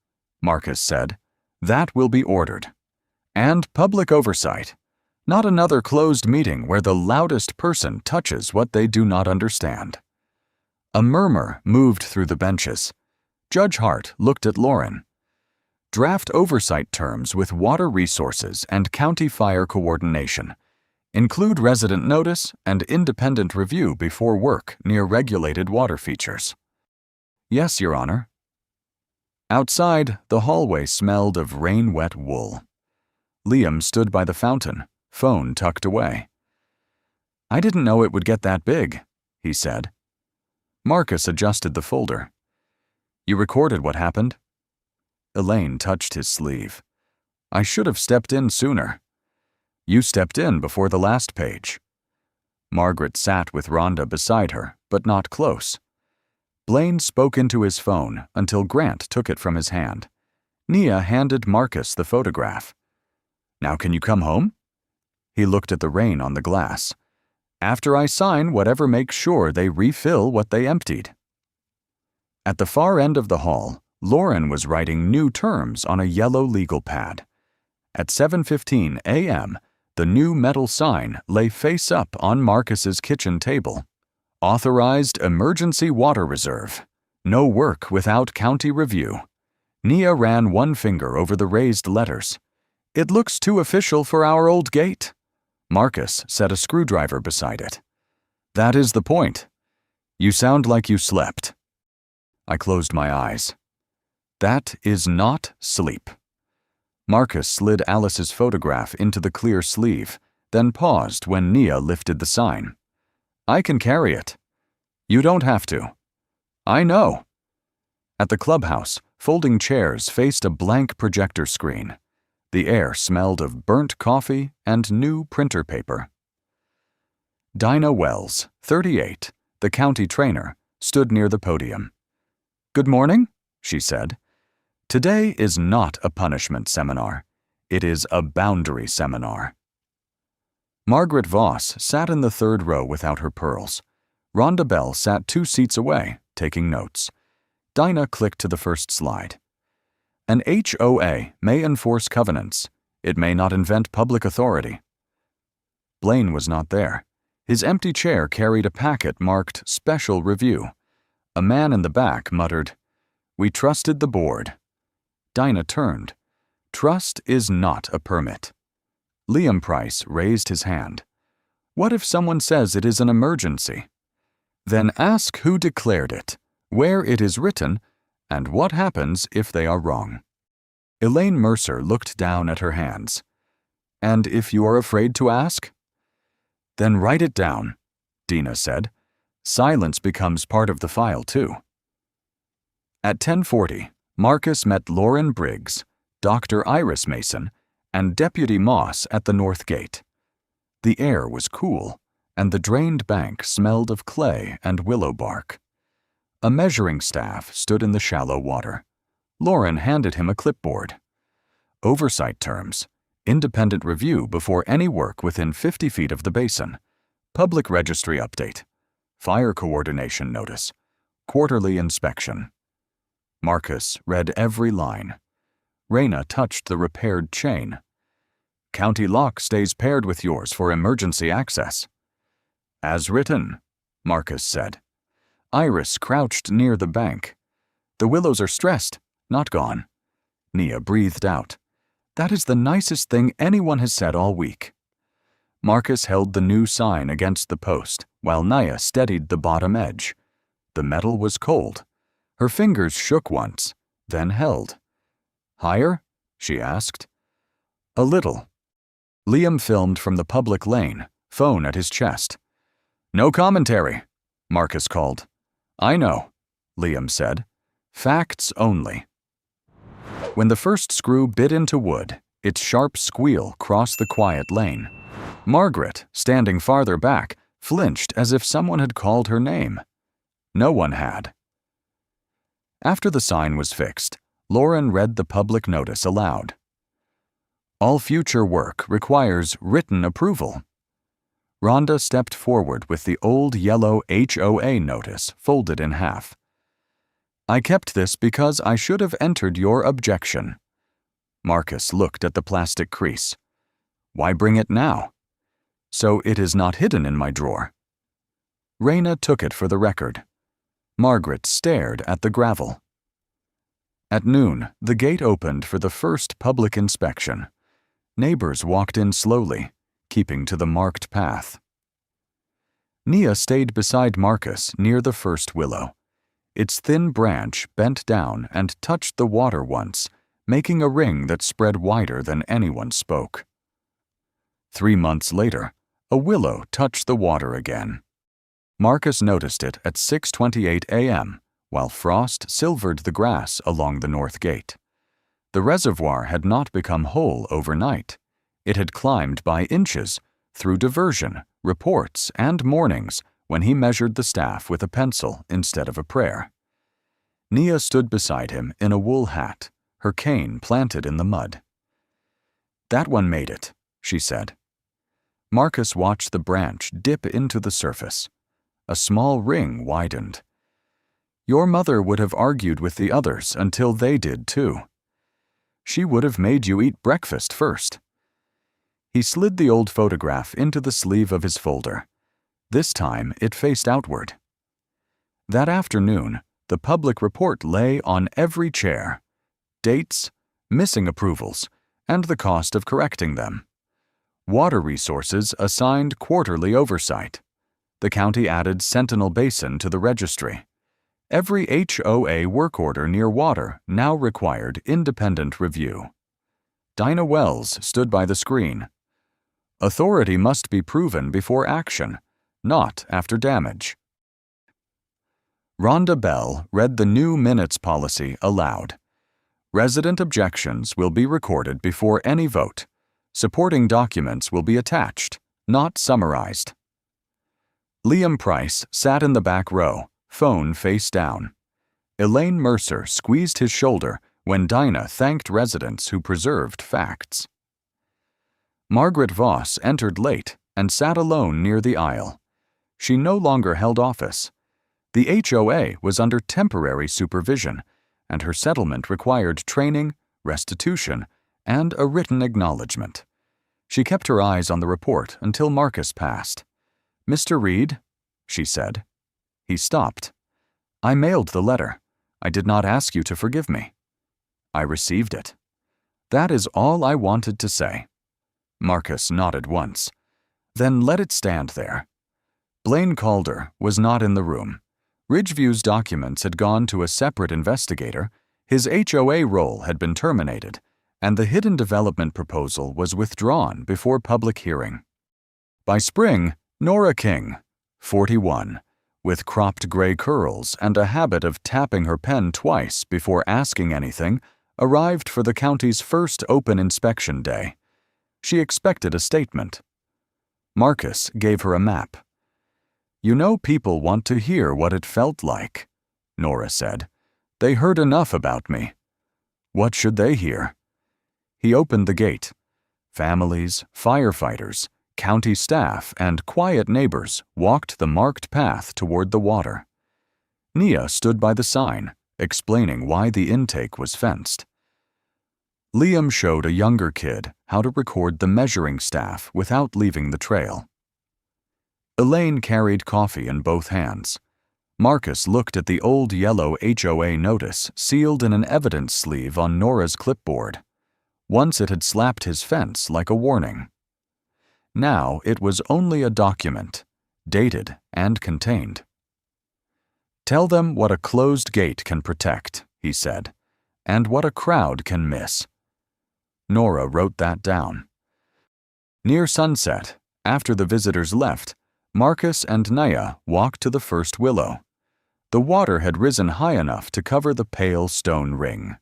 Marcus said. That will be ordered. And public oversight. Not another closed meeting where the loudest person touches what they do not understand. A murmur moved through the benches. Judge Hart looked at Lauren. Draft oversight terms with water resources and county fire coordination. Include resident notice and independent review before work near regulated water features. Yes, Your Honor. Outside, the hallway smelled of rain-wet wool. Liam stood by the fountain, phone tucked away. I didn't know it would get that big, he said. Marcus adjusted the folder. You recorded what happened? Elaine touched his sleeve. I should have stepped in sooner. You stepped in before the last page. Margaret sat with Rhonda beside her, but not close. Blaine spoke into his phone until Grant took it from his hand. Nia handed Marcus the photograph. Now can you come home? He looked at the rain on the glass. After I sign whatever makes sure they refill what they emptied. At the far end of the hall, Lauren was writing new terms on a yellow legal pad. At 7:15 a.m., the new metal sign lay face up on Marcus's kitchen table. Authorized emergency water reserve. No work without county review. Nia ran one finger over the raised letters. It looks too official for our old gate. Marcus set a screwdriver beside it. That is the point. You sound like you slept. I closed my eyes. That is not sleep. Marcus slid Alice's photograph into the clear sleeve, then paused when Nia lifted the sign. I can carry it. You don't have to. I know. At the clubhouse, folding chairs faced a blank projector screen. The air smelled of burnt coffee and new printer paper. Dinah Wells, 38, the county trainer, stood near the podium. Good morning, she said. Today is not a punishment seminar. It is a boundary seminar. Margaret Voss sat in the third row without her pearls. Rhonda Bell sat 2 seats away, taking notes. Dinah clicked to the first slide. An HOA may enforce covenants. It may not invent public authority. Blaine was not there. His empty chair carried a packet marked Special Review. A man in the back muttered, We trusted the board. Dinah turned. Trust is not a permit. Liam Price raised his hand. What if someone says it is an emergency? Then ask who declared it, where it is written, and what happens if they are wrong. Elaine Mercer looked down at her hands. And if you are afraid to ask? Then write it down, Dina said. Silence becomes part of the file, too. At 10:40, Marcus met Lauren Briggs, Dr. Iris Mason, and Deputy Moss at the north gate. The air was cool, and the drained bank smelled of clay and willow bark. A measuring staff stood in the shallow water. Lauren handed him a clipboard. Oversight terms, independent review before any work within 50 feet of the basin, public registry update, fire coordination notice, quarterly inspection. Marcus read every line. Raina touched the repaired chain. County lock stays paired with yours for emergency access. As written, Marcus said. Iris crouched near the bank. The willows are stressed, not gone. Nia breathed out. That is the nicest thing anyone has said all week. Marcus held the new sign against the post, while Nia steadied the bottom edge. The metal was cold. Her fingers shook once, then held. Higher? She asked. A little. Liam filmed from the public lane, phone at his chest. "No commentary," Marcus called. "I know," Liam said. "Facts only." When the first screw bit into wood, its sharp squeal crossed the quiet lane. Margaret, standing farther back, flinched as if someone had called her name. No one had. After the sign was fixed, Lauren read the public notice aloud. "All future work requires written approval." Rhonda stepped forward with the old yellow HOA notice folded in half. "I kept this because I should have entered your objection." Marcus looked at the plastic crease. "Why bring it now?" "So it is not hidden in my drawer." Raina took it for the record. Margaret stared at the gravel. At noon, the gate opened for the first public inspection. Neighbors walked in slowly, keeping to the marked path. Nia stayed beside Marcus near the first willow. Its thin branch bent down and touched the water once, making a ring that spread wider than anyone spoke. 3 months later, a willow touched the water again. Marcus noticed it at 6:28 a.m., while frost silvered the grass along the north gate. The reservoir had not become whole overnight. It had climbed by inches, through diversion, reports, and mornings when he measured the staff with a pencil instead of a prayer. Nia stood beside him in a wool hat, her cane planted in the mud. "That one made it," she said. Marcus watched the branch dip into the surface. A small ring widened. "Your mother would have argued with the others until they did too. She would have made you eat breakfast first." He slid the old photograph into the sleeve of his folder. This time it faced outward. That afternoon, the public report lay on every chair. Dates, missing approvals, and the cost of correcting them. Water resources assigned quarterly oversight. The county added Sentinel Basin to the registry. Every HOA work order near water now required independent review. Dinah Wells stood by the screen. "Authority must be proven before action, not after damage." Rhonda Bell read the new minutes policy aloud. "Resident objections will be recorded before any vote. Supporting documents will be attached, not summarized." Liam Price sat in the back row, phone face down. Elaine Mercer squeezed his shoulder when Dinah thanked residents who preserved facts. Margaret Voss entered late and sat alone near the aisle. She no longer held office. The HOA was under temporary supervision, and her settlement required training, restitution, and a written acknowledgement. She kept her eyes on the report until Marcus passed. "Mr. Reed," she said. He stopped. "I mailed the letter. I did not ask you to forgive me." "I received it." "That is all I wanted to say." Marcus nodded once. "Then let it stand there." Blaine Calder was not in the room. Ridgeview's documents had gone to a separate investigator, his HOA role had been terminated, and the hidden development proposal was withdrawn before public hearing. By spring, Nora King, 41, with cropped gray curls and a habit of tapping her pen twice before asking anything, arrived for the county's first open inspection day. She expected a statement. Marcus gave her a map. "You know people want to hear what it felt like," Nora said. "They heard enough about me. What should they hear?" He opened the gate. Families, firefighters, county staff, and quiet neighbors walked the marked path toward the water. Nia stood by the sign, explaining why the intake was fenced. Liam showed a younger kid how to record the measuring staff without leaving the trail. Elaine carried coffee in both hands. Marcus looked at the old yellow HOA notice sealed in an evidence sleeve on Nora's clipboard. Once it had slapped his fence like a warning. Now it was only a document, dated and contained. "Tell them what a closed gate can protect," he said, "and what a crowd can miss." Nora wrote that down. Near sunset, after the visitors left, Marcus and Naya walked to the first willow. The water had risen high enough to cover the pale stone ring.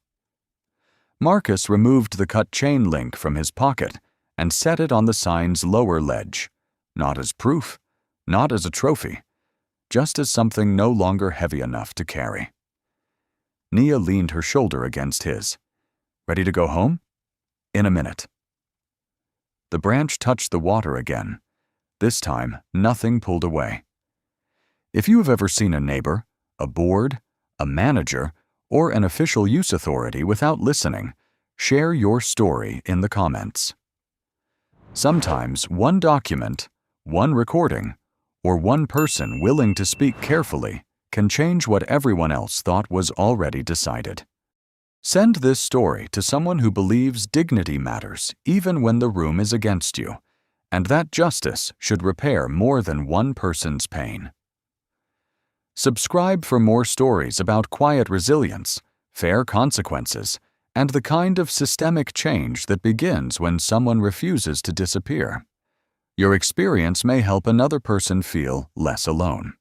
Marcus removed the cut chain link from his pocket and set it on the sign's lower ledge, not as proof, not as a trophy, just as something no longer heavy enough to carry. Nia leaned her shoulder against his. Ready to go home? In a minute. The branch touched the water again. This time, nothing pulled away. If you have ever seen a neighbor, a board, a manager, or an official use authority without listening, share your story in the comments. Sometimes one document, one recording, or one person willing to speak carefully can change what everyone else thought was already decided. Send this story to someone who believes dignity matters even when the room is against you, and that justice should repair more than one person's pain. Subscribe for more stories about quiet resilience, fair consequences, and the kind of systemic change that begins when someone refuses to disappear. Your experience may help another person feel less alone.